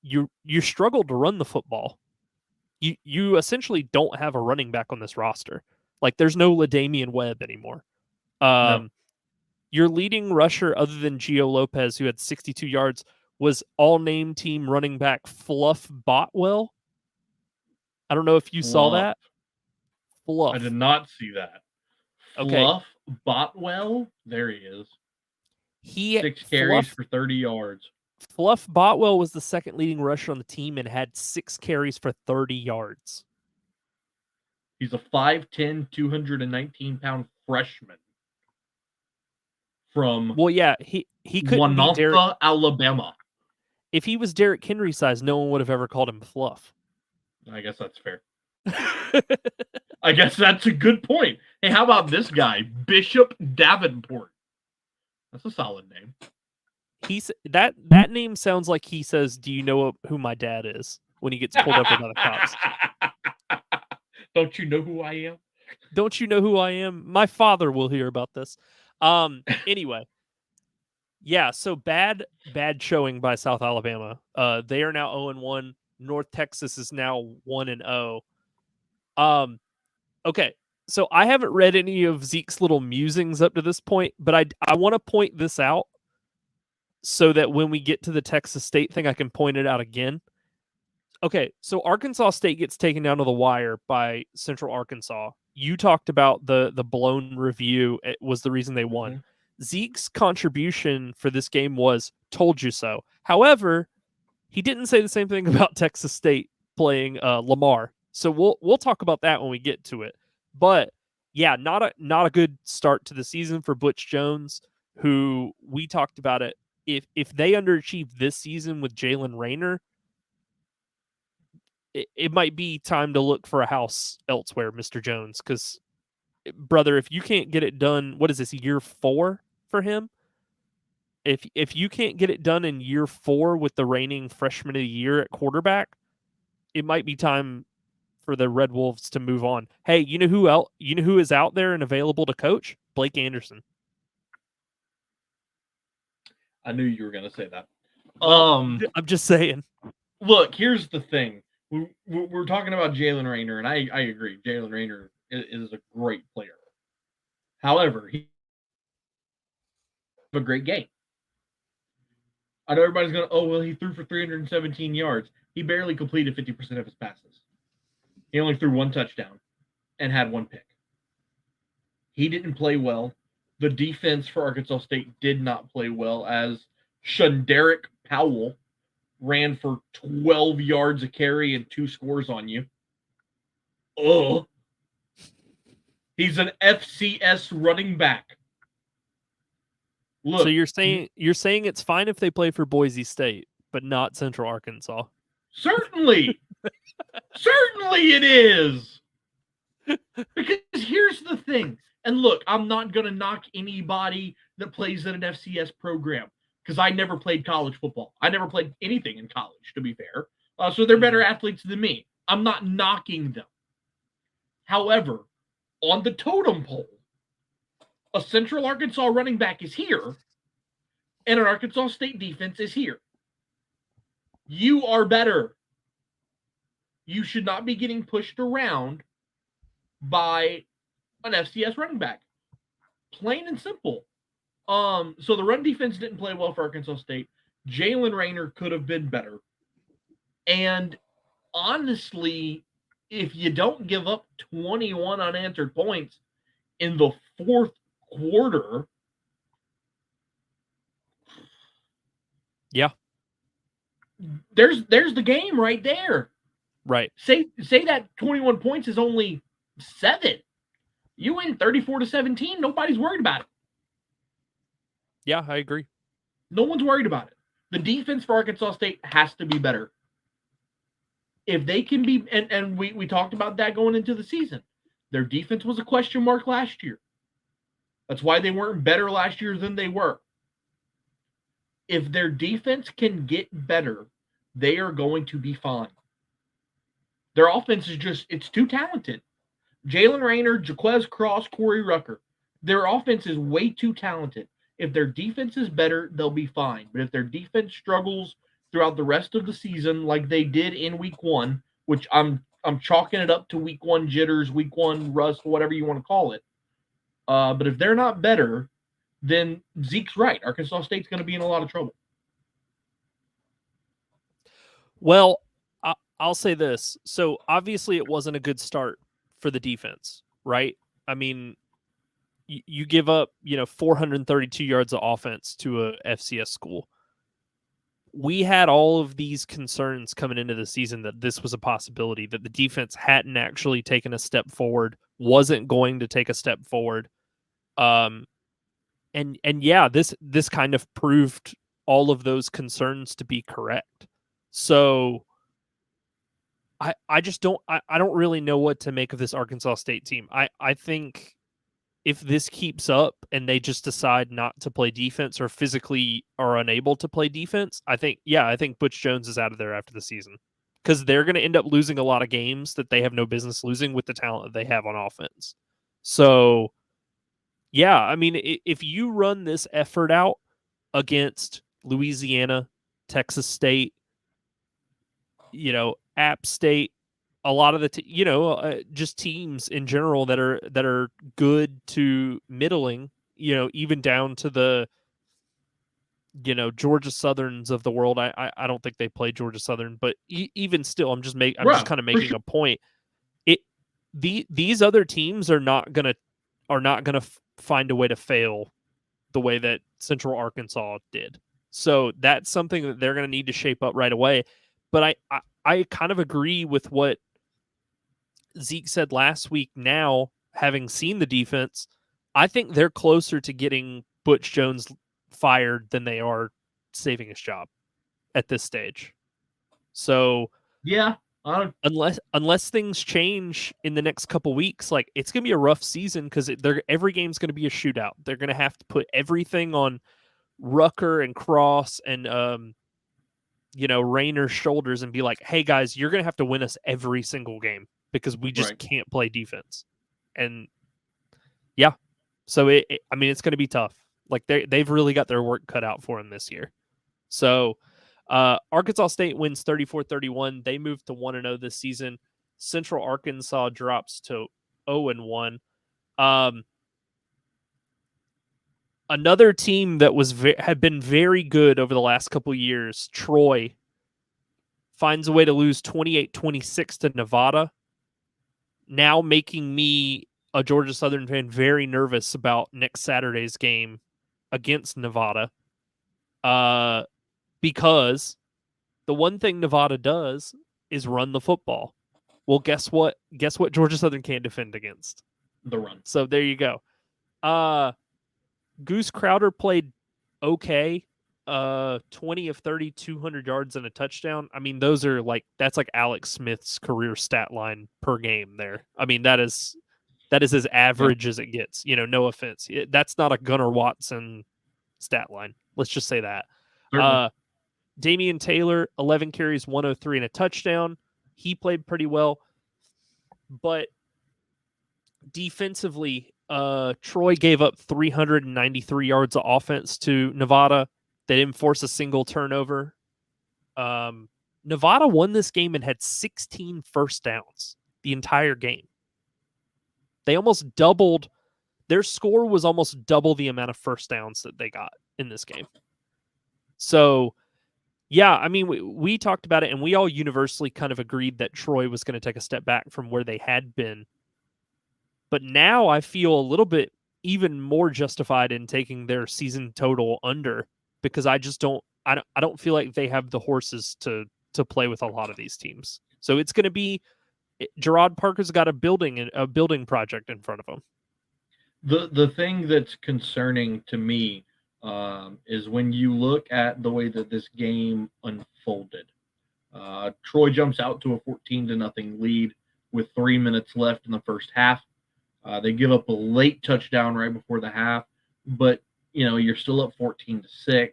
you struggled to run the football. You essentially don't have a running back on this roster. Like, there's no LaDamian Webb anymore. No. Your leading rusher, other than Gio Lopez, who had 62 yards, was all-name team running back Fluff Botwell. I don't know if you saw that. Fluff. I did not see that. Okay. Fluff Botwell. There he is. 6 carries for 30 yards. Fluff Botwell was the second leading rusher on the team and had 6 carries for 30 yards. He's a 5'10", 219-pound freshman from he couldn't be Derek, Alabama. If he was Derrick Henry size, no one would have ever called him Fluff. I guess that's fair. I guess that's a good point. Hey, how about this guy, Bishop Davenport? That's a solid name. That name sounds like he says, "Do you know who my dad is?" when he gets pulled over by the cops. Don't you know who I am? Don't you know who I am? My father will hear about this. Anyway, yeah. So bad showing by South Alabama. They are now 0-1. North Texas is now 1-0. Okay. So I haven't read any of Zeke's little musings up to this point, but I want to point this out so that when we get to the Texas State thing, I can point it out again. Okay, so Arkansas State gets taken down to the wire by Central Arkansas. You talked about the blown review. It was the reason they won. Mm-hmm. Zeke's contribution for this game was "told you so." However, he didn't say the same thing about Texas State playing Lamar. So we'll talk about that when we get to it. But yeah, not a good start to the season for Butch Jones, who we talked about it. If they underachieve this season with Jalen Raynor, it might be time to look for a house elsewhere, Mr. Jones, because, brother, if you can't get it done, what is this, year 4 for him? If you can't get it done in year 4 with the reigning freshman of the year at quarterback, it might be time for the Red Wolves to move on. Hey, you know who else? You know who is out there and available to coach? Blake Anderson. I knew you were going to say that. I'm just saying. Look, here's the thing. We're talking about Jalen Raynor, and I agree. Jalen Raynor is a great player. However, he a great game. I know everybody's going, he threw for 317 yards. He barely completed 50% of his passes. He only threw 1 touchdown and had 1 pick. He didn't play well. The defense for Arkansas State did not play well, as Shunderick Powell ran for 12 yards a carry and 2 scores on you. Oh. He's an FCS running back. Look, so you're saying it's fine if they play for Boise State, but not Central Arkansas? Certainly. Certainly it is. Because here's the thing. And look, I'm not going to knock anybody that plays in an FCS program, because I never played college football. I never played anything in college, to be fair. So they're better athletes than me. I'm not knocking them. However, on the totem pole, a Central Arkansas running back is here, and an Arkansas State defense is here. You are better. You should not be getting pushed around by an FCS running back. Plain and simple. So the run defense didn't play well for Arkansas State. Jalen Rayner could have been better. And honestly, if you don't give up 21 unanswered points in the fourth quarter, Yeah. There's the game right there. Right. Say that 21 points is only 7. You win 34-17, nobody's worried about it. Yeah, I agree. No one's worried about it. The defense for Arkansas State has to be better. If they can be, and we talked about that going into the season. Their defense was a question mark last year. That's why they weren't better last year than they were. If their defense can get better, they are going to be fine. Their offense is just, it's too talented. Jalen Rayner, Jaquez Cross, Corey Rucker. Their offense is way too talented. If their defense is better, they'll be fine. But if their defense struggles throughout the rest of the season, like they did in week 1, which I'm chalking it up to week 1 jitters, week 1 rust, whatever you want to call it. But if they're not better, then Zeke's right. Arkansas State's going to be in a lot of trouble. Well, I'll say this. So obviously it wasn't a good start for the defense, right? I mean, you give up, 432 yards of offense to a FCS school. We had all of these concerns coming into the season that this was a possibility, that the defense hadn't actually taken a step forward, wasn't going to take a step forward. And yeah, this kind of proved all of those concerns to be correct. So I just don't really know what to make of this Arkansas State team. I think if this keeps up and they just decide not to play defense or physically are unable to play defense, I think Butch Jones is out of there after the season, because they're going to end up losing a lot of games that they have no business losing with the talent that they have on offense. So yeah, I mean, if you run this effort out against Louisiana, Texas State, App State, a lot of the just teams in general that are good to middling, even down to the Georgia Southerns of the world. I don't think they play Georgia Southern, but even still, I'm just kind of making a point. These other teams are not gonna find a way to fail the way that Central Arkansas did. So that's something that they're going to need to shape up right away. But I kind of agree with what Zeke said last week. Now, having seen the defense, I think they're closer to getting Butch Jones fired than they are saving his job at this stage. So yeah, unless things change in the next couple weeks, like, it's going to be a rough season, because every game's going to be a shootout. They're going to have to put everything on Rucker and Cross and Rayner's shoulders and be like, hey guys, you're going to have to win us every single game, because we just can't play defense. And yeah, so it's going to be tough. Like, they've really got their work cut out for them this year. So Arkansas State wins 34-31. They move to 1-0 this season. Central Arkansas drops to 0-1. Another team that had been very good over the last couple years, Troy, finds a way to lose 28-26 to Nevada, now making me, a Georgia Southern fan, very nervous about next Saturday's game against Nevada. Because the one thing Nevada does is run the football. Well, guess what? Guess what Georgia Southern can't defend against? The run. So there you go. Goose Crowder played okay. 20 of 30, 200 yards and a touchdown. I mean, that's like Alex Smith's career stat line per game there. I mean, that is as average as it gets. No offense. That's not a Gunnar Watson stat line. Let's just say that. Damian Taylor, 11 carries, 103 and a touchdown. He played pretty well. But defensively, Troy gave up 393 yards of offense to Nevada. They didn't force a single turnover. Nevada won this game and had 16 first downs the entire game. They almost doubled their score was almost double the amount of first downs that they got in this game. So, yeah, I mean, we talked about it, and we all universally kind of agreed that Troy was going to take a step back from where they had been. But now I feel a little bit even more justified in taking their season total under, because I just don't feel like they have the horses to play with a lot of these teams. So it's going to be Gerard Parker's got a building project in front of him. The thing that's concerning to me is when you look at the way that this game unfolded. Troy jumps out to a 14-0 lead with 3 minutes left in the first half. They give up a late touchdown right before the half, but you're still up 14-6.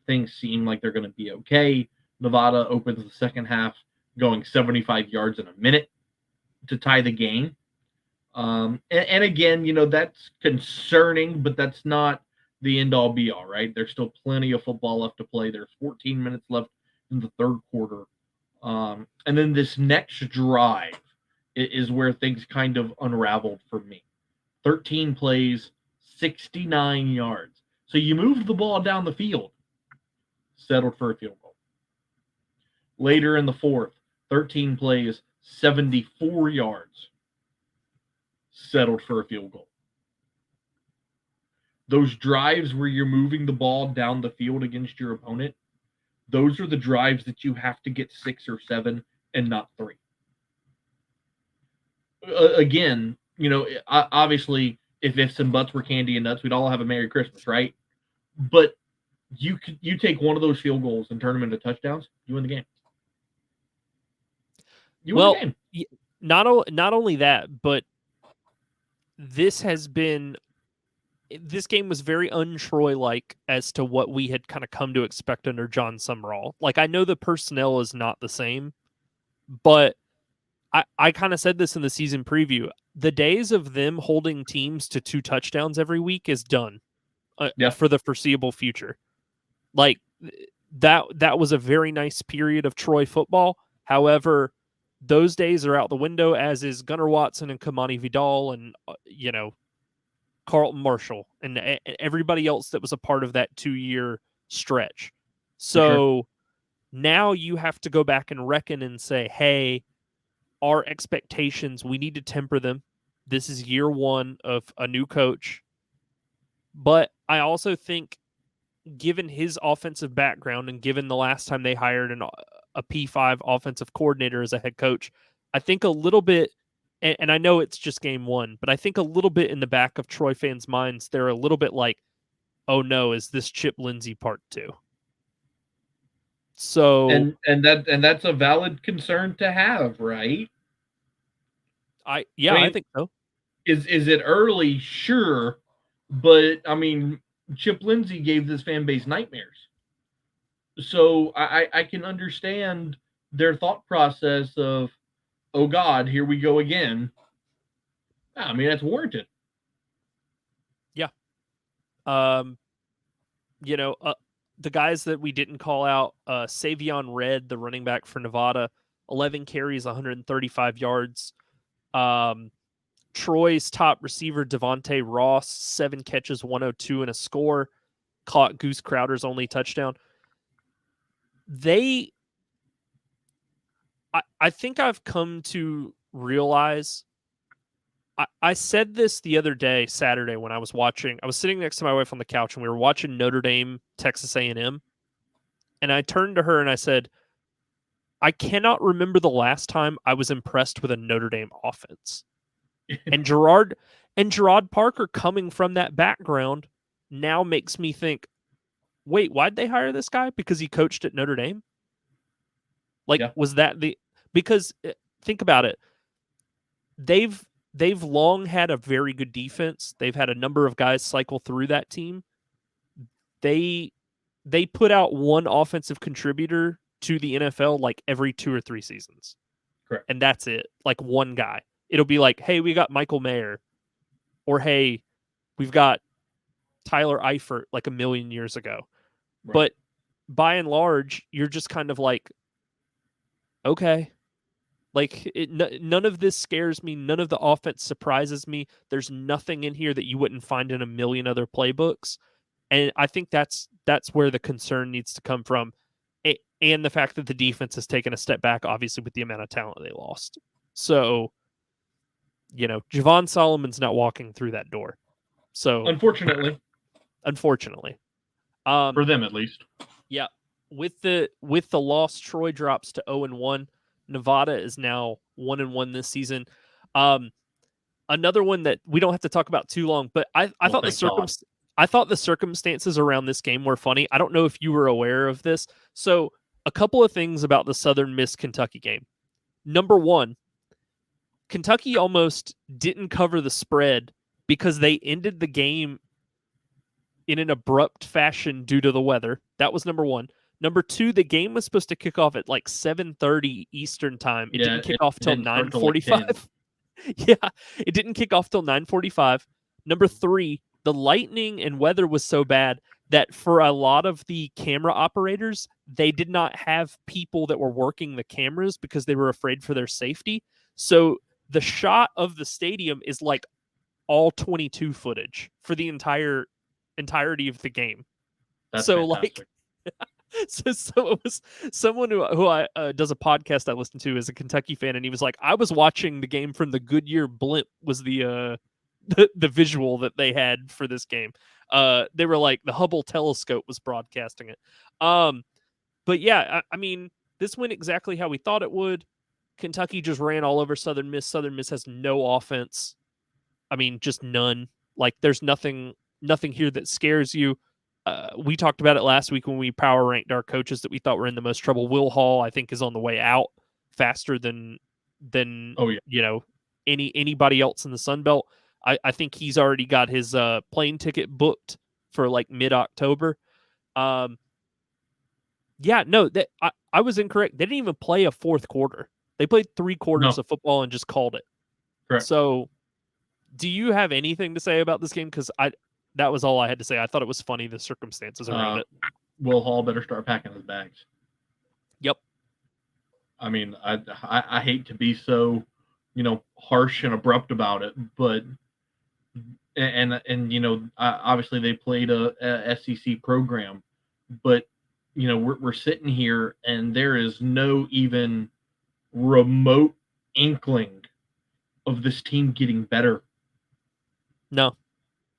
Things seem like they're going to be okay. Nevada opens the second half going 75 yards in a minute to tie the game. And again, that's concerning, but that's not the end all be all, right? There's still plenty of football left to play. There's 14 minutes left in the third quarter. And then this next drive is where things kind of unraveled for me. 13 plays, 69 yards. So you moved the ball down the field, settled for a field goal. Later in the fourth, 13 plays, 74 yards, settled for a field goal. Those drives where you're moving the ball down the field against your opponent, those are the drives that you have to get 6 or 7 and not 3. Again, obviously, if ifs and buts were candy and nuts, we'd all have a Merry Christmas, right? But you take one of those field goals and turn them into touchdowns, you win the game. You win the game. Not only that, but this game was very un-Troy-like as to what we had kind of come to expect under John Summerall. Like, I know the personnel is not the same, but I kind of said this in the season preview. The days of them holding teams to 2 touchdowns every week is done for the foreseeable future. Like, that was a very nice period of Troy football. However, those days are out the window, as is Gunnar Watson and Kamani Vidal and, Carlton Marshall and everybody else that was a part of that 2-year stretch. So now you have to go back and reckon and say, hey, our expectations, we need to temper them. This is year 1 of a new coach. But I also think, given his offensive background and given the last time they hired a P5 offensive coordinator as a head coach, I think a little bit, and I know it's just game 1, but I think a little bit in the back of Troy fans' minds, they're a little bit like, oh no, is this Chip Lindsey part 2? So and that's a valid concern to have, right? I think so. Is it early? Sure, but I mean, Chip Lindsey gave this fan base nightmares. So I can understand their thought process of, oh God, here we go again. I mean, that's warranted. Yeah. The guys that we didn't call out, Savion Red, the running back for Nevada, 11 carries, 135 yards. Troy's top receiver, Devontae Ross, 7 catches, 102 and a score, caught Goose Crowder's only touchdown. I think I've come to realize, I said this the other day, Saturday, when I was sitting next to my wife on the couch and we were watching Notre Dame, Texas A&M. And I turned to her and I said, I cannot remember the last time I was impressed with a Notre Dame offense. And Gerard Parker, coming from that background, now makes me think, wait, why'd they hire this guy? Because he coached at Notre Dame? Was that because think about it. They've long had a very good defense. They've had a number of guys cycle through that team. They put out one offensive contributor to the NFL like every 2 or 3 seasons. Correct. And that's it. Like one guy. It'll be like, hey, we got Michael Mayer. Or hey, we've got Tyler Eifert like a million years ago. Right. But by and large, you're just kind of like, okay. Like none of this scares me. None of the offense surprises me. There's nothing in here that you wouldn't find in a million other playbooks. And I think that's where the concern needs to come from. And the fact that the defense has taken a step back, obviously, with the amount of talent they lost. So, Javon Solomon's not walking through that door. So, unfortunately, for them at least. Yeah. With the loss, Troy drops to 0-1. Nevada is now 1-1 this season. Another one that we don't have to talk about too long, but I thought the circumstances around this game were funny. I don't know if you were aware of this. So a couple of things about the Southern Miss Kentucky game. Number one, Kentucky almost didn't cover the spread because they ended the game in an abrupt fashion due to the weather. That was number one. Number two, the game was supposed to kick off at like 7:30 Eastern time. It didn't kick off till 9:45. Yeah, it didn't kick off till 9:45. Number three, the lightning and weather was so bad that for a lot of the camera operators, they did not have people that were working the cameras because they were afraid for their safety. So the shot of the stadium is like all 22 footage for the entirety of the game. That's so fantastic. so it was someone who I does a podcast I listen to, is a Kentucky fan, and he was like, I was watching the game from the Goodyear blimp was the visual that they had for this game. They were like, the Hubble telescope was broadcasting it. But yeah, I mean, this went exactly how we thought it would. Kentucky just ran all over Southern Miss. Southern Miss has no offense. I mean, just none. Like, there's nothing here that scares you. We talked about it last week when we power ranked our coaches that we thought were in the most trouble. Will Hall, I think, is on the way out faster than anybody else in the Sun Belt. I think he's already got his plane ticket booked for like mid-October. I was incorrect. They didn't even play a fourth quarter. They played 3 quarters of football and just called it. Correct. So, do you have anything to say about this game? Because that was all I had to say. I thought it was funny, the circumstances around it. Will Hall better start packing his bags. Yep. I mean, I hate to be so, harsh and abrupt about it, but obviously they played a SEC program, but we're sitting here and there is no even remote inkling of this team getting better. No.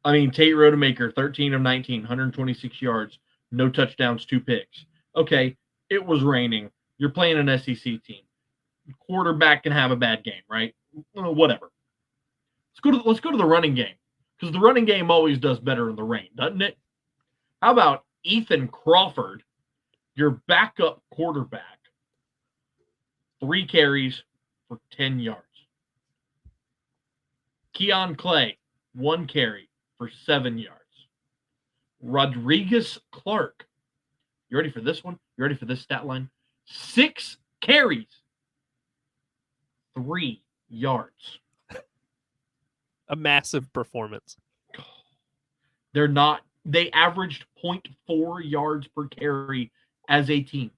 I mean, Tate Rodemaker, 13 of 19, 126 yards, no touchdowns, 2 picks. Okay, it was raining. You're playing an SEC team. Quarterback can have a bad game, right? Whatever. Let's go to the running game, because the running game always does better in the rain, doesn't it? How about Ethan Crawford, your backup quarterback, 3 carries for 10 yards. Keon Clay, 1 carry for 7 yards. Rodriguez Clark, you ready for this one? You ready for this stat line? 6 carries, 3 yards. A massive performance. They averaged 0.4 yards per carry as a team.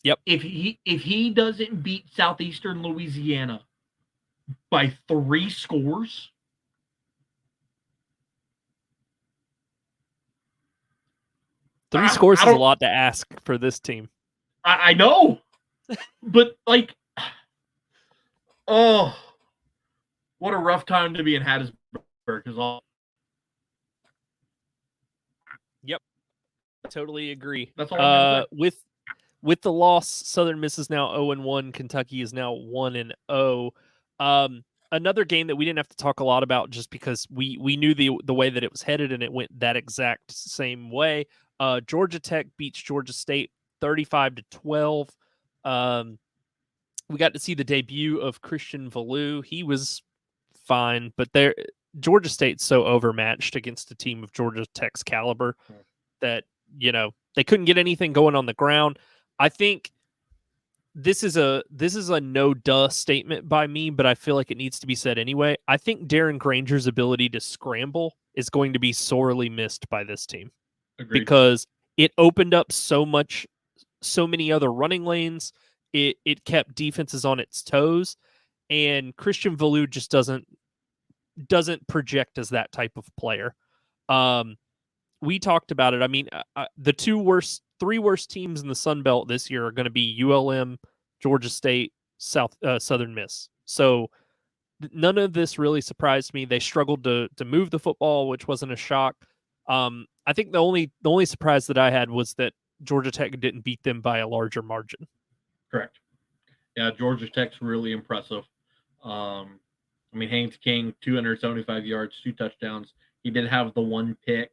Yep. If he doesn't beat Southeastern Louisiana by 3 scores, three scores is a lot to ask for this team. I know, but like, oh, what a rough time to be in Hattiesburg. Yep, I totally agree. That's all I'm with the loss, Southern Miss is now 0-1. Kentucky is now 1-0. Another game that we didn't have to talk a lot about just because we knew the way that it was headed, and it went that exact same way. Georgia Tech beats Georgia State 35-12. We got to see the debut of Christian Valou. He was fine, but Georgia State's so overmatched against a team of Georgia Tech's caliber that they couldn't get anything going on the ground. I think this is a no-duh statement by me, but I feel like it needs to be said anyway. I think Darren Granger's ability to scramble is going to be sorely missed by this team. Agreed. Because it opened up so much so many other running lanes. It kept defenses on its toes, and Christian Valu just doesn't project as that type of player. We talked about it. I mean, the three worst teams in the Sun Belt this year are going to be ULM, Georgia State, Southern Miss. So none of this really surprised me. They struggled to move the football, which wasn't a shock. I think the only surprise that I had was that Georgia Tech didn't beat them by a larger margin. Correct. Yeah, Georgia Tech's really impressive. I mean, Haynes King, 275 yards, 2 touchdowns. He did have the 1 pick.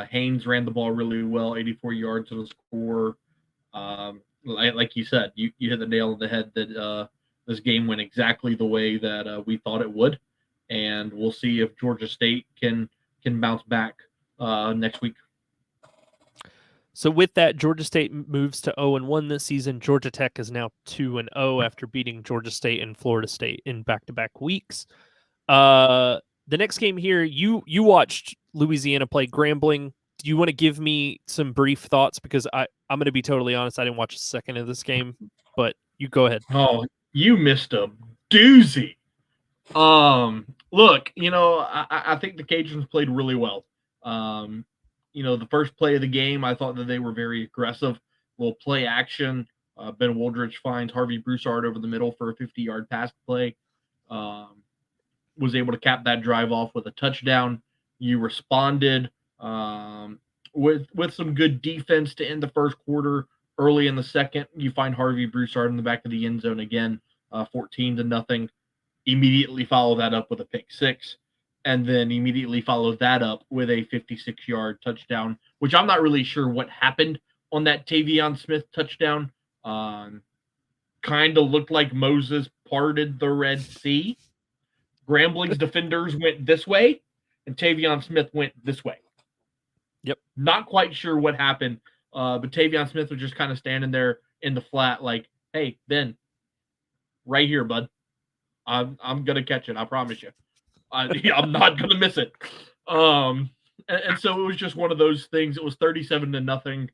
Haynes ran the ball really well, 84 yards to the score. Like you said, you hit the nail on the head that this game went exactly the way that we thought it would, and we'll see if Georgia State can bounce back next week. So with that, Georgia State moves to 0-1 this season. Georgia Tech is now 2-0 after beating Georgia State and Florida State in back-to-back weeks. The next game here, you watched Louisiana play Grambling. Do you want to give me some brief thoughts? Because I'm going to be totally honest, I didn't watch a second of this game, but you go ahead. Oh, you missed a doozy. Look, I think the Cajuns played really well. The first play of the game, I thought that they were very aggressive. Little play action. Ben Woldridge finds Harvey Broussard over the middle for a 50-yard pass play. Was able to cap that drive off with a touchdown. You responded with some good defense to end the first quarter. Early in the second, you find Harvey Broussard in the back of the end zone again, 14-0. Immediately follow that up with a pick six, and then immediately follow that up with a 56-yard touchdown, which I'm not really sure what happened on that Tavion Smith touchdown. Kind of looked like Moses parted the Red Sea. Grambling's defenders went this way, and Tavion Smith went this way. Yep. Not quite sure what happened, but Tavion Smith was just kind of standing there in the flat like, hey, Ben, right here, bud. I'm going to catch it. I promise you. I'm not going to miss it. And so it was just one of those things. It was 37-0,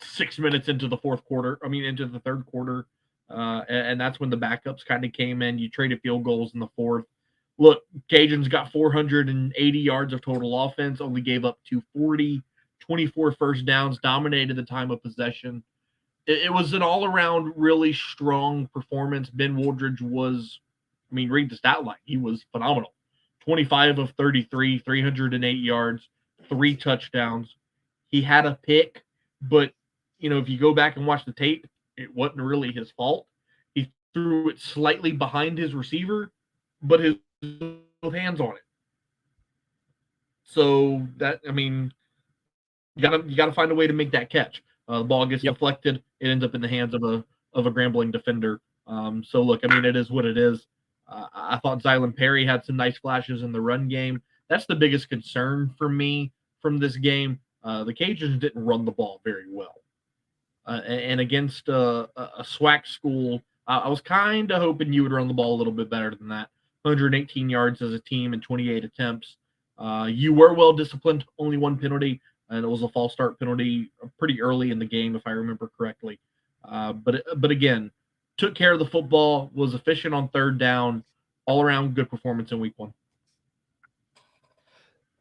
6 minutes into the into the third quarter. And that's when the backups kind of came in. You traded field goals in the fourth. Look, Cajuns got 480 yards of total offense, only gave up 240, 24 first downs, dominated the time of possession. It was an all-around really strong performance. Ben Woldridge was, read the stat line. He was phenomenal. 25 of 33, 308 yards, 3 touchdowns. He had a pick, but, if you go back and watch the tape, it wasn't really his fault. He threw it slightly behind his receiver, but his both hands on it. So that, you gotta find a way to make that catch. The ball gets deflected. It ends up in the hands of a Grambling defender. So look, it is what it is. I thought Zylan Perry had some nice flashes in the run game. That's the biggest concern for me from this game. The Cajuns didn't run the ball very well. And against a SWAC school, I was kind of hoping you would run the ball a little bit better than that. 118 yards as a team in 28 attempts. You were well disciplined, only 1 penalty, and it was a false start penalty pretty early in the game, if I remember correctly. But again, took care of the football, was efficient on third down, all around good performance in week 1.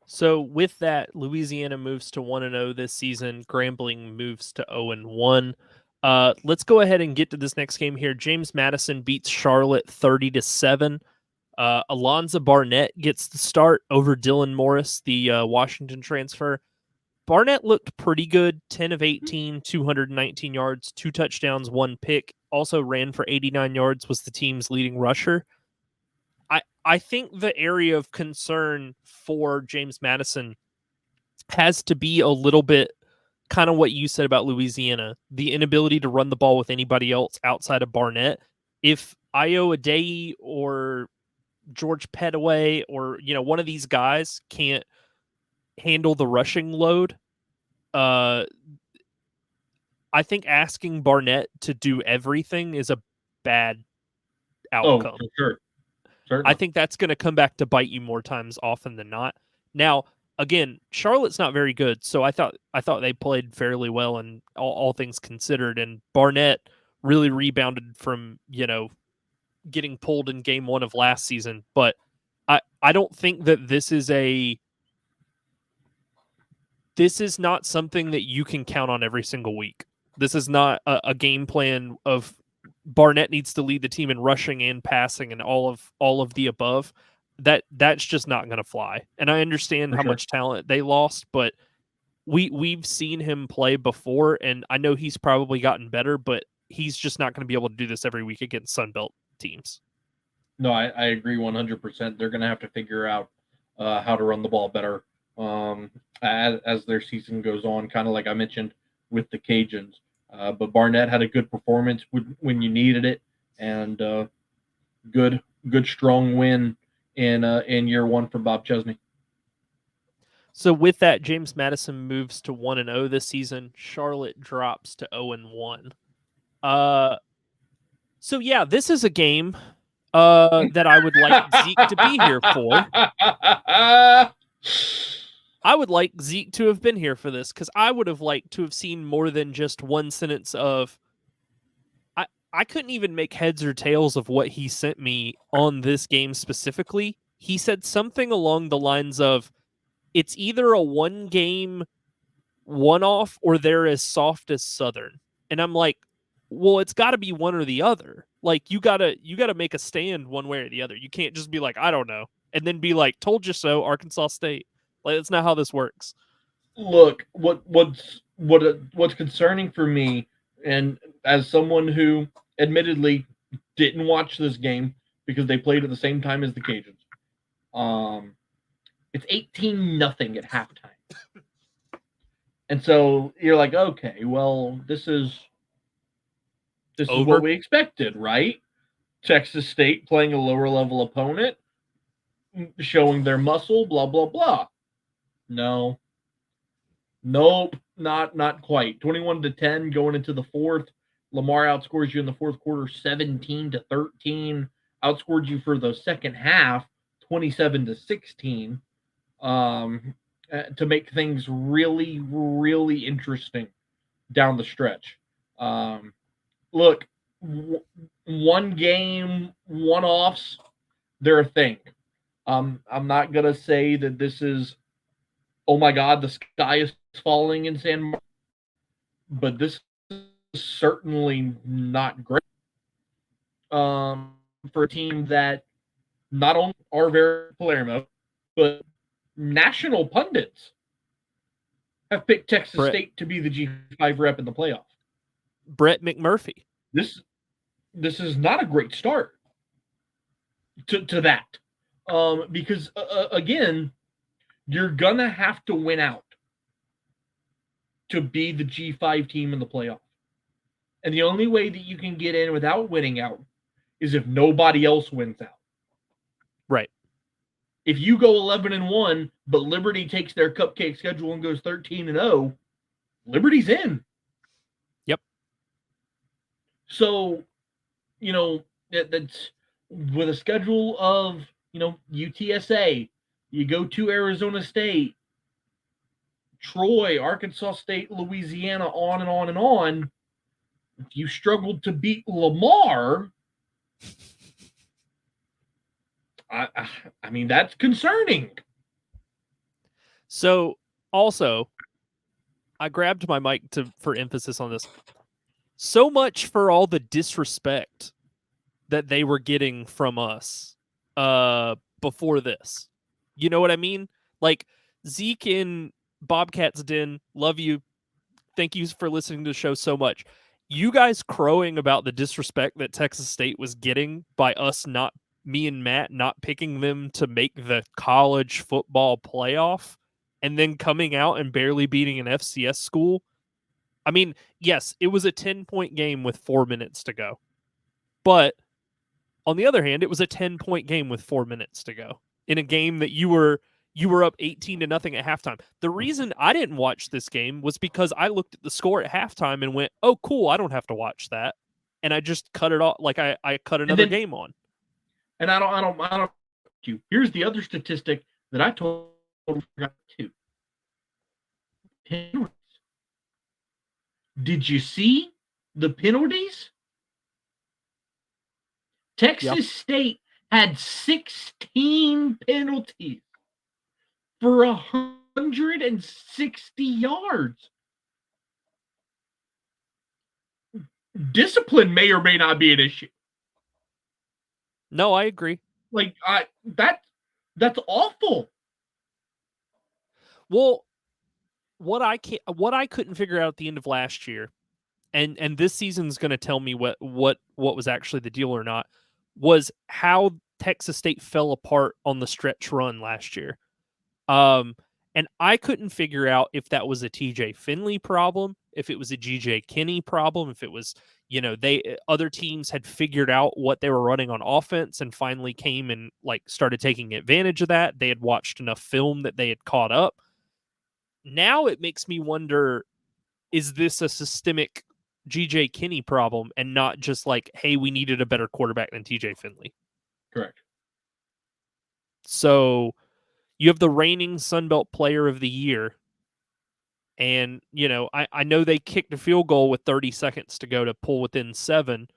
So with that, Louisiana moves to 1-0 this season. Grambling moves to 0-1. Let's go ahead and get to this next game here. James Madison beats Charlotte 30-7. Alonzo Barnett gets the start over Dylan Morris, the Washington transfer. Barnett looked pretty good, 10 of 18, 219 yards, 2 touchdowns, 1 pick. Also ran for 89 yards, was the team's leading rusher. I think the area of concern for James Madison has to be a little bit kind of what you said about Louisiana, the inability to run the ball with anybody else outside of Barnett. If Ayo Adeyi or George Petaway or one of these guys can't handle the rushing load, I think asking Barnett to do everything is a bad outcome. Oh, for sure. Certainly. I think that's going to come back to bite you more times often than not. Now, again, Charlotte's not very good, so I thought they played fairly well, and all things considered. And Barnett really rebounded from getting pulled in game 1 of last season. But I don't think that this is not something that you can count on every single week. This is not a game plan of Barnett needs to lead the team in rushing and passing and all of the above. That's just not going to fly. And I understand For how sure. much talent they lost, but we've seen him play before, and I know he's probably gotten better, but he's just not going to be able to do this every week against Sunbelt teams. No, I agree 100%. They're going to have to figure out how to run the ball better as their season goes on, kind of like I mentioned with the Cajuns. But Barnett had a good performance when you needed it, and good strong win in year 1 for Bob Chesney. So with that, James Madison moves to 1-0 this season. Charlotte drops to 0-1. So yeah, this is a game that I would like Zeke to be here for. I would like Zeke to have been here for this, because I would have liked to have seen more than just one sentence of I couldn't even make heads or tails of what he sent me on this game specifically. He said something along the lines of, it's either a one game one-off or they're as soft as Southern. And I'm like, well, it's got to be one or the other. Like, you gotta make a stand one way or the other. You can't just be like, I don't know, and then be like, told you so, Arkansas State. Like, that's not how this works. Look, what's concerning for me, and as someone who admittedly didn't watch this game because they played at the same time as the Cajuns, it's 18-0 at halftime. And so you're like, okay, well, this is Over. what we expected, right? Texas State playing a lower level opponent, showing their muscle, blah blah blah. No, nope, not quite. 21-10 going into the fourth. Lamar outscores you in the fourth quarter 17-13. Outscored you for the second half 27-16. To make things really, really interesting down the stretch. Look, one game, one offs, they're a thing. I'm not gonna say that this is, oh my God, the sky is falling in San Marcos, but this is certainly not great. For a team that not only are very Palermo, but national pundits have picked Texas State to be the G5 rep in the playoff. Brett McMurphy. This is not a great start to that, because again, you're gonna have to win out to be the G5 team in the playoff, and the only way that you can get in without winning out is if nobody else wins out. Right. If you go 11-1, but Liberty takes their cupcake schedule and goes 13-0, Liberty's in. Yep. So, that's with a schedule of, UTSA, you go to Arizona State, Troy, Arkansas State, Louisiana, on and on and on. If you struggled to beat Lamar, I mean, that's concerning. So, also, I grabbed my mic for emphasis on this. So much for all the disrespect that they were getting from us before this. You know what I mean? Like, Zeke in Bobcats Den, love you. Thank you for listening to the show so much. You guys crowing about the disrespect that Texas State was getting by us me and Matt not picking them to make the college football playoff, and then coming out and barely beating an FCS school. I mean, yes, it was a 10-point game with 4 minutes to go. But on the other hand, it was a 10-point game with 4 minutes to go in a game that you were up 18-0 at halftime. The reason I didn't watch this game was because I looked at the score at halftime and went, "Oh, cool, I don't have to watch that." And I just cut it off, like I cut another game on. And I don't. Here's the other statistic that I told forgot two. Penalties. Did you see the penalties? Texas State had 16 penalties for 160 yards. Discipline may or may not be an issue. No, I agree. Like that's awful. Well, what I couldn't figure out at the end of last year, and this season's going to tell me what was actually the deal or not, was how Texas State fell apart on the stretch run last year. And I couldn't figure out if that was a TJ Finley problem, if it was a GJ Kinney problem, if it was, other teams had figured out what they were running on offense and finally came and started taking advantage of that. They had watched enough film that they had caught up. Now it makes me wonder, is this a systemic GJ Kinney problem and not just hey, we needed a better quarterback than TJ Finley? Correct. So you have the reigning Sunbelt Player of the Year. And, I know they kicked a field goal with 30 seconds to go to pull within 7,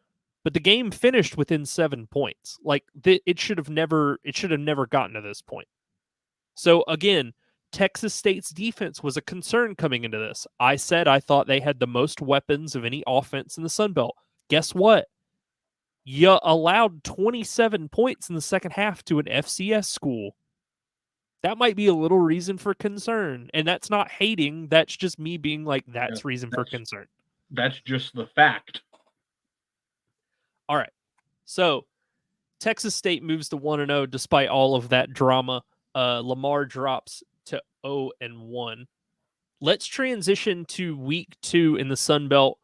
but the game finished within 7 points. It should have never gotten to this point. So again, Texas State's defense was a concern coming into this. I said I thought they had the most weapons of any offense in the Sun Belt. Guess what? You allowed 27 points in the second half to an FCS school. That might be a little reason for concern. And that's not hating. That's just me being that's reason for concern. That's just the fact. All right. So Texas State moves to 1-0 despite all of that drama. Lamar drops to 0-1. Let's transition to week 2 in the Sun Belt.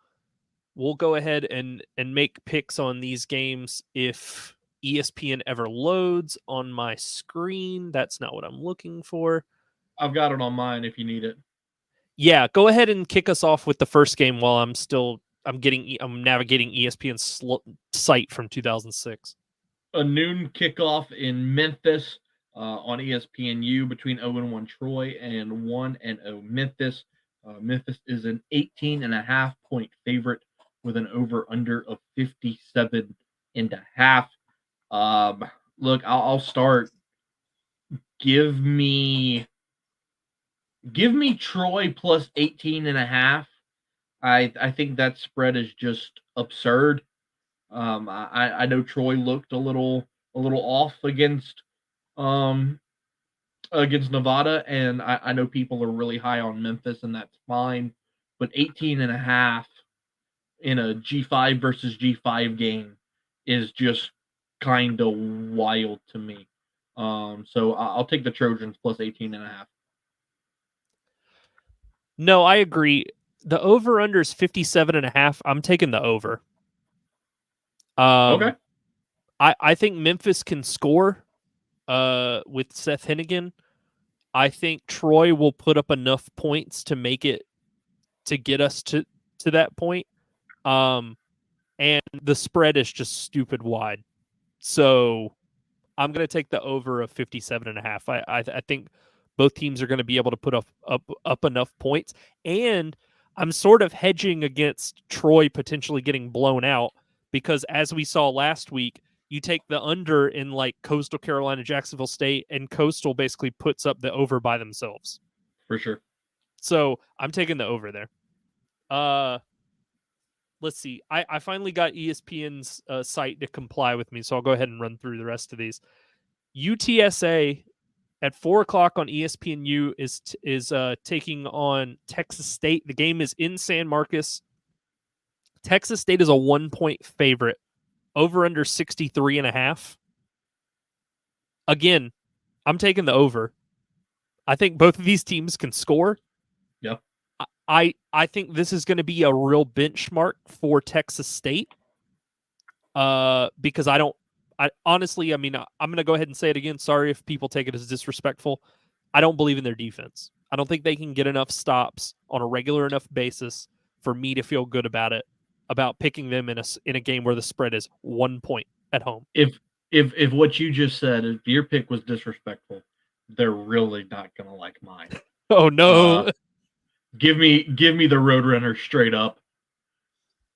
We'll go ahead and make picks on these games if ESPN ever loads on my screen. That's not what I'm looking for. I've got it on mine if you need it. Yeah, go ahead and kick us off with the first game while I'm navigating ESPN's site from 2006. A noon kickoff in Memphis on ESPNU between 0-1 Troy and 1-0 Memphis. Memphis is an 18.5 point favorite with an over/under of 57.5. Look, I'll start. Give me Troy plus 18.5. I think that spread is just absurd. I know Troy looked a little off against Nevada, and I know people are really high on Memphis, and that's fine. But 18.5 in a G5 versus G5 game is just kind of wild to me. So I'll take the Trojans plus 18.5. No, I agree. The over/under is 57.5. I'm taking the over. Okay. I think Memphis can score with Seth Hennigan. I think Troy will put up enough points to make it to get us to that point. And the spread is just stupid wide. So I'm going to take the over of 57.5. I think both teams are going to be able to put up enough points. And I'm sort of hedging against Troy potentially getting blown out because as we saw last week, you take the under in Coastal Carolina, Jacksonville State, and Coastal basically puts up the over by themselves. For sure. So I'm taking the over there. Let's see. I finally got ESPN's site to comply with me, so I'll go ahead and run through the rest of these. UTSA at 4:00 on ESPNU is taking on Texas State. The game is in San Marcos. Texas State is a 1-point favorite. Over under 63.5. Again, I'm taking the over. I think both of these teams can score. Yeah. I think this is going to be a real benchmark for Texas State. Because honestly, I'm going to go ahead and say it again. Sorry if people take it as disrespectful. I don't believe in their defense. I don't think they can get enough stops on a regular enough basis for me to feel good about picking them in a game where the spread is 1 point at home. If what you just said, if your pick was disrespectful, they're really not gonna like mine. Oh no. Give me the Roadrunners straight up.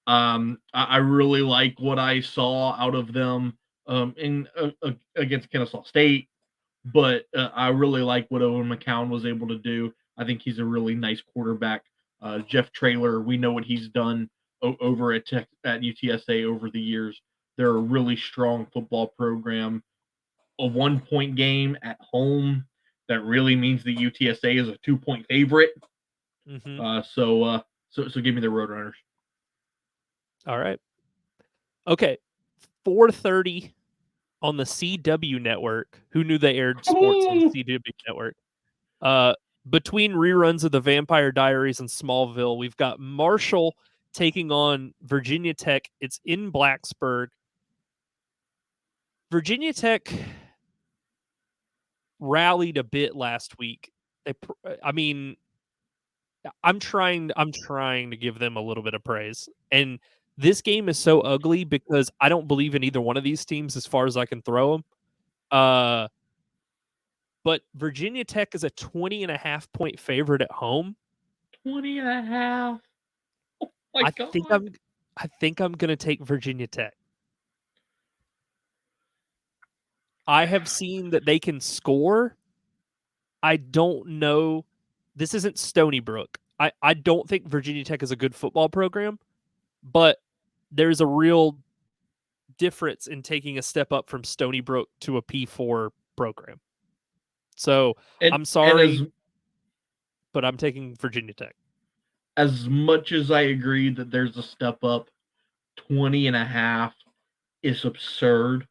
I really like what I saw out of them in against Kennesaw State, but I really like what Owen McCown was able to do. I think he's a really nice quarterback. Jeff Traylor, we know what he's done over at UTSA over the years. They're a really strong football program. A 1-point game at home, that really means the UTSA is a 2-point favorite. Mm-hmm. So give me the Roadrunners. All right. Okay. 4:30 on the CW network. Who knew they aired sports on the CW network? Between reruns of the Vampire Diaries and Smallville, we've got Marshall taking on Virginia Tech. It's in Blacksburg. Virginia Tech rallied a bit last week. I mean, I'm trying to give them a little bit of praise. And this game is so ugly because I don't believe in either one of these teams as far as I can throw them. But Virginia Tech is a 20.5-point favorite at home. 20.5. Oh my God. I think I'm going to take Virginia Tech. I have seen that they can score. I don't know. This isn't Stony Brook. I don't think Virginia Tech is a good football program, but there's a real difference in taking a step up from Stony Brook to a P4 program. So I'm sorry, but I'm taking Virginia Tech. As much as I agree that there's a step up, 20.5 is absurd.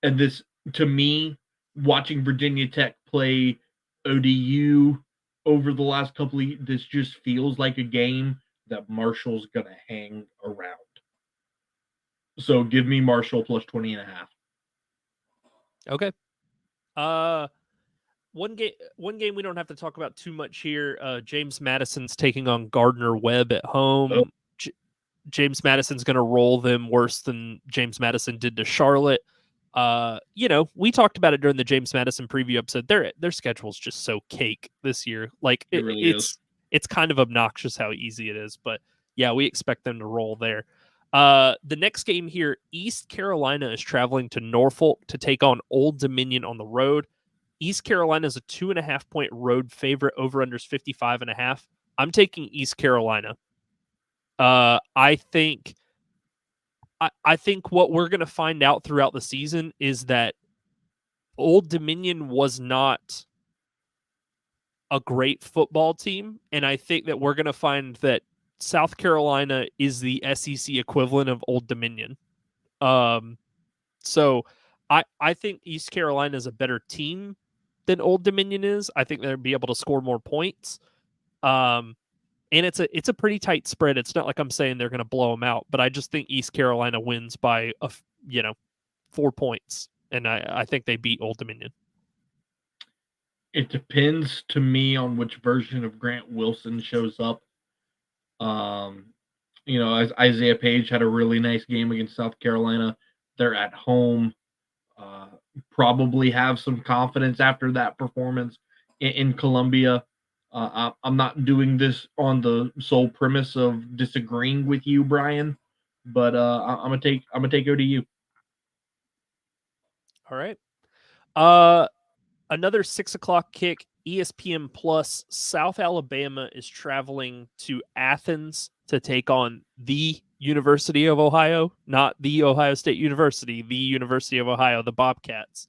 And this, to me, watching Virginia Tech play ODU over the last couple of years, this just feels like a game that Marshall's going to hang around. So give me Marshall plus 20.5. Okay. One game we don't have to talk about too much here. James Madison's taking on Gardner Webb at home. Oh. James Madison's going to roll them worse than James Madison did to Charlotte. We talked about it during the James Madison preview episode. Their schedule's just so cake this year. Like it really is. It's kind of obnoxious how easy it is, but yeah, we expect them to roll there. The next game here, East Carolina is traveling to Norfolk to take on Old Dominion on the road. East Carolina is a 2.5-point road favorite. Over unders 55.5. I'm taking East Carolina. I think what we're going to find out throughout the season is that Old Dominion was not a great football team, and I think that we're going to find that South Carolina is the SEC equivalent of Old Dominion. So I think East Carolina is a better team than Old Dominion is. I think they'll be able to score more points. And it's a pretty tight spread. It's not like I'm saying they're going to blow them out, but I just think East Carolina wins by 4 points, and I think they beat Old Dominion. It depends to me on which version of Grant Wilson shows up. As Isaiah Page had a really nice game against South Carolina. They're at home. Probably have some confidence after that performance in Columbia. I'm not doing this on the sole premise of disagreeing with you, Brian, but I'm gonna take ODU. All right. Another 6:00 kick. ESPN Plus. South Alabama is traveling to Athens to take on the University of Ohio, not the Ohio State University, the University of Ohio, the Bobcats.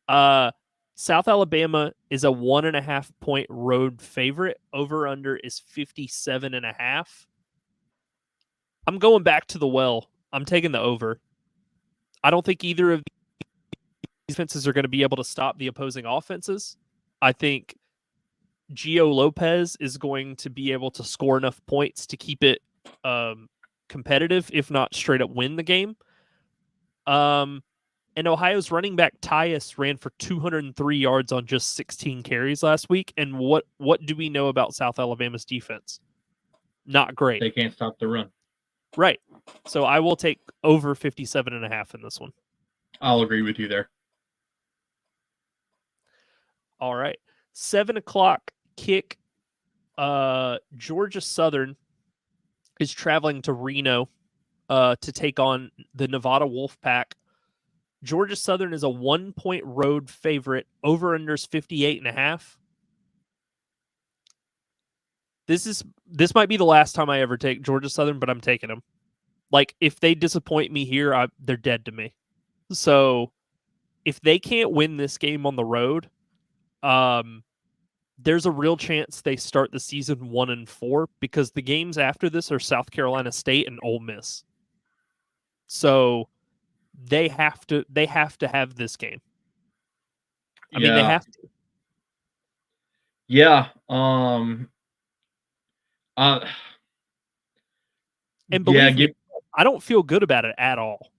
South Alabama is a 1.5-point road favorite. Over under is 57.5. I'm going back to the well. I'm taking the over. I don't think either of these defenses are going to be able to stop the opposing offenses. I think Gio Lopez is going to be able to score enough points to keep it competitive, if not straight up win the game. And Ohio's running back Tyus ran for 203 yards on just 16 carries last week. And what do we know about South Alabama's defense? Not great. They can't stop the run. Right. So I will take over 57.5 in this one. I'll agree with you there. All right. 7:00 kick. Georgia Southern is traveling to Reno to take on the Nevada Wolfpack. Georgia Southern is a 1-point road favorite. Over-unders 58.5. This might be the last time I ever take Georgia Southern, but I'm taking them. Like, if they disappoint me here, they're dead to me. So if they can't win this game on the road, there's a real chance they start the season 1-4 because the games after this are South Carolina State and Ole Miss. So they have to have this game. I mean, they have to. Yeah. And believe me, I don't feel good about it at all.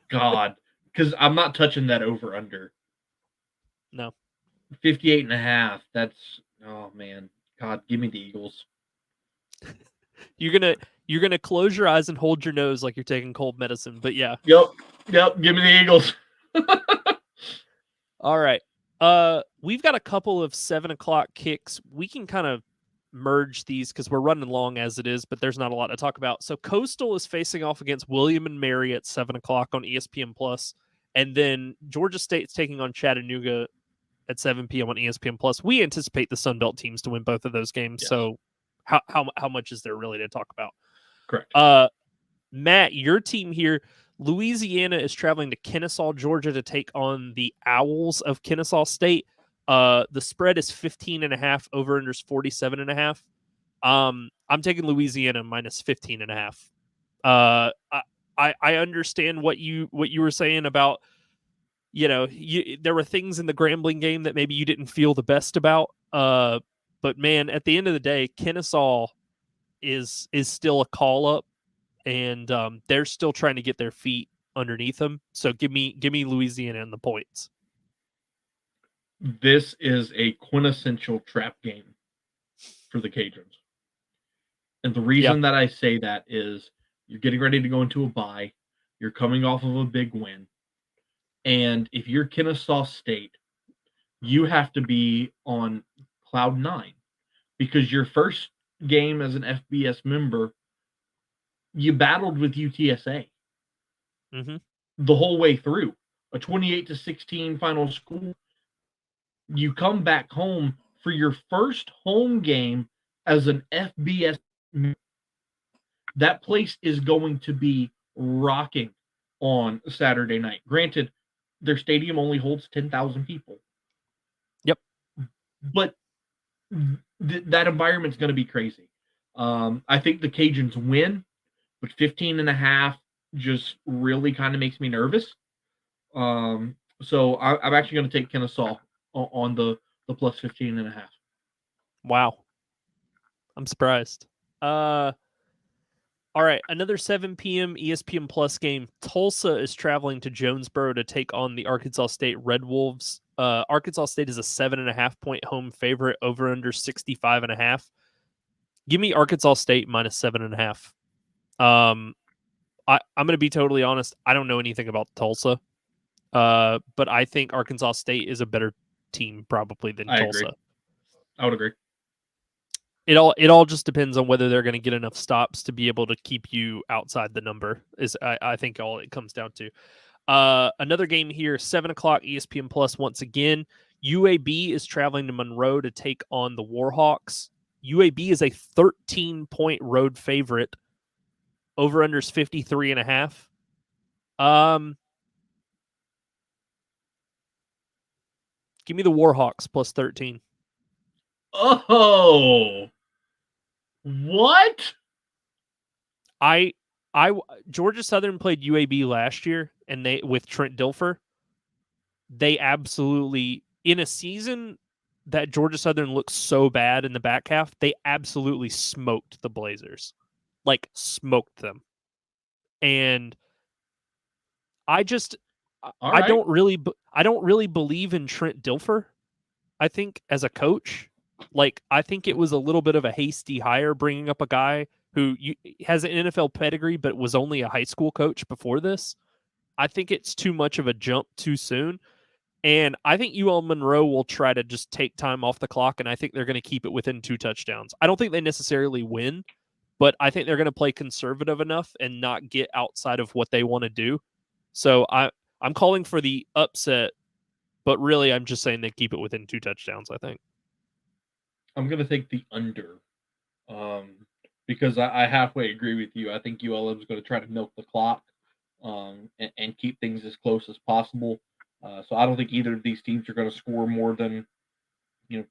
God, because I'm not touching that over under. No. 58.5. That's, oh man. God, give me the Eagles. You're gonna close your eyes and hold your nose like you're taking cold medicine, but yeah. Yep. Give me the Eagles. All right. We've got a couple of 7:00 kicks. We can kind of merge these because we're running long as it is, but there's not a lot to talk about. So Coastal is facing off against William and Mary at 7:00 on ESPN Plus, and then Georgia State's taking on Chattanooga at 7 p.m. on ESPN Plus. We anticipate the Sun Belt teams to win both of those games. Yes. So how much is there really to talk about? Correct. Matt, your team here, Louisiana is traveling to Kennesaw, Georgia to take on the Owls of Kennesaw State. The spread is 15.5, over-unders 47.5. I'm taking Louisiana minus 15.5. I understand what you were saying about, there were things in the Grambling game that maybe you didn't feel the best about. But man, at the end of the day, Kennesaw is still a call up, and they're still trying to get their feet underneath them. So give me Louisiana and the points. This is a quintessential trap game for the Cajuns. And the reason that I say that is you're getting ready to go into a bye. You're coming off of a big win. And if you're Kennesaw State, you have to be on cloud 9 because your first game as an FBS member, you battled with UTSA the whole way through. A 28-16 final score. You come back home for your first home game as an FBS member. That place is going to be rocking on Saturday night. Granted, their stadium only holds 10,000 people. Yep. But that environment's going to be crazy. I think the Cajuns win, but 15.5 just really kind of makes me nervous. So I'm actually going to take Kennesaw on the plus 15.5. Wow. I'm surprised. All right, another 7 p.m. ESPN Plus game. Tulsa is traveling to Jonesboro to take on the Arkansas State Red Wolves. Arkansas State is a 7.5-point home favorite, over under 65.5. Give me Arkansas State minus 7.5. I'm going to be totally honest. I don't know anything about Tulsa, but I think Arkansas State is a better team probably than Tulsa. Agree. I would agree. It all just depends on whether they're going to get enough stops to be able to keep you outside the number. Is I think all it comes down to. Another game here, 7:00 ESPN Plus once again. UAB is traveling to Monroe to take on the Warhawks. UAB is a 13-point road favorite. Over unders 53.5. Give me the Warhawks plus 13. Oh. What? Georgia Southern played UAB last year, and they with Trent Dilfer. They absolutely, in a season that Georgia Southern looks so bad in the back half, they absolutely smoked the Blazers, like smoked them. And I don't really believe in Trent Dilfer. I think as a coach. Like, I think it was a little bit of a hasty hire bringing up a guy who has an NFL pedigree but was only a high school coach before this. I think it's too much of a jump too soon. And I think UL Monroe will try to just take time off the clock, and I think they're going to keep it within 2 touchdowns. I don't think they necessarily win, but I think they're going to play conservative enough and not get outside of what they want to do. So I'm calling for the upset, but really I'm just saying they keep it within 2 touchdowns, I think. I'm going to take the under because I halfway agree with you. I think ULM is going to try to milk the clock and keep things as close as possible. So I don't think either of these teams are going to score more than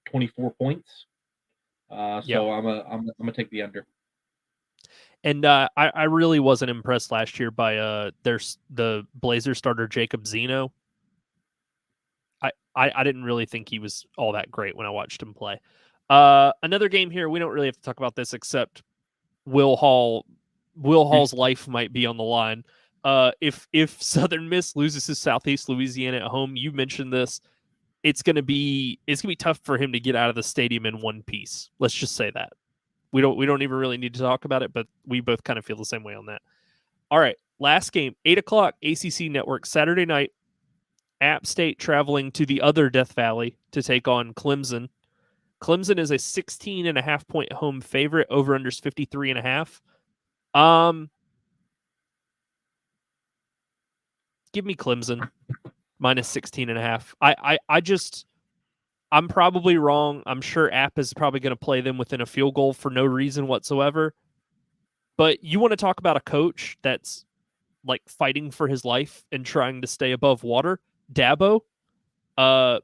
24 points. So I'm gonna take the under. And I really wasn't impressed last year by the Blazers starter Jacob Zeno. I didn't really think he was all that great when I watched him play. Another game here, we don't really have to talk about this except Will Hall's life might be on the line. If Southern Miss loses to Southeast Louisiana at home, you mentioned this, it's gonna be tough for him to get out of the stadium in one piece. Let's just say that. We don't even really need to talk about it, but we both kind of feel the same way on that. All right, last game, 8:00 ACC Network, Saturday night. App State traveling to the other Death Valley to take on Clemson. Clemson is a 16.5 point home favorite. Over-unders 53.5. Give me Clemson minus 16.5. I'm probably wrong. I'm sure App is probably going to play them within a field goal for no reason whatsoever. But you want to talk about a coach that's like fighting for his life and trying to stay above water? Dabo.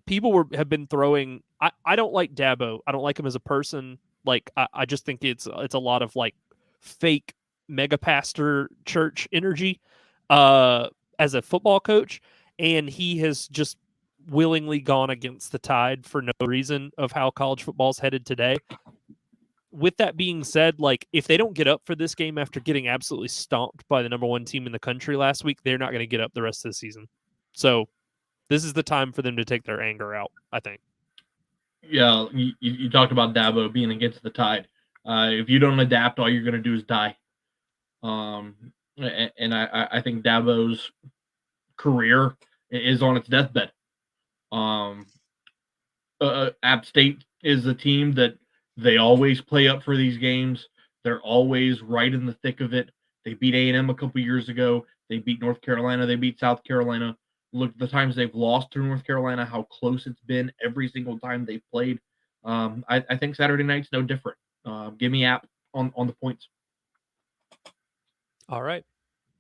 People have been throwing. I don't like Dabo. I don't like him as a person. Like I just think it's a lot of like fake mega pastor church energy as a football coach, and he has just willingly gone against the tide for no reason of how college football's headed today. With that being said, like if they don't get up for this game after getting absolutely stomped by the number 1 team in the country last week, they're not going to get up the rest of the season. So this is the time for them to take their anger out, I think. Yeah, you talked about Dabo being against the tide. If you don't adapt, all you're going to do is die. And I think Dabo's career is on its deathbed. App State is a team that they always play up for these games. They're always right in the thick of it. They beat A&M a couple years ago. They beat North Carolina. They beat South Carolina. Look at the times they've lost to North Carolina, how close it's been every single time they've played. I think Saturday night's no different. Give me App on the points. All right.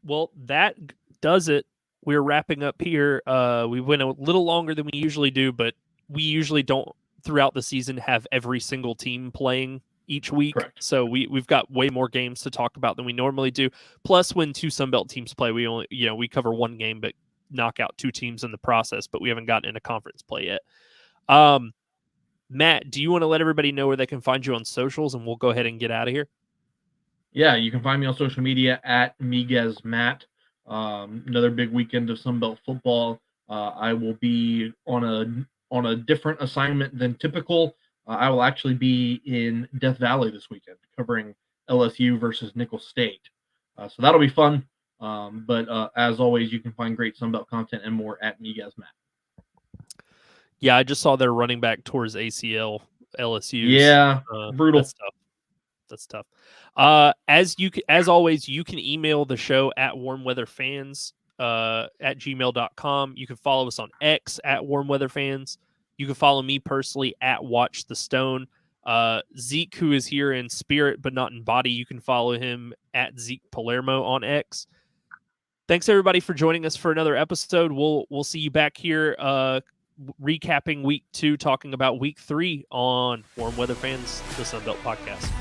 Well, that does it. We're wrapping up here. We went a little longer than we usually do, but we usually don't throughout the season have every single team playing each week. Correct. So we've got way more games to talk about than we normally do. Plus, when 2 Sunbelt teams play, we cover 1 game, but knock out 2 teams in the process, but we haven't gotten into conference play yet. Matt, do you want to let everybody know where they can find you on socials, and we'll go ahead and get out of here? Yeah, you can find me on social media at MiguezMatt. Another big weekend of Sunbelt football. I will be on a different assignment than typical. I will actually be in Death Valley this weekend covering LSU versus Nicholls State. So that'll be fun. But as always, you can find great Sunbelt content and more at MiguezMatt. Yeah, I just saw their running back towards ACL LSU. Yeah, brutal. That's tough. As always, you can email the show at warmweatherfans at gmail.com. You can follow us on X at warmweatherfans. You can follow me personally at Watch the Stone. Zeke, who is here in spirit but not in body, you can follow him at Zeke Palermo on X. Thanks everybody for joining us for another episode. We'll see you back here recapping week 2, talking about week 3 on Warm Weather Fans, the Sunbelt Podcast.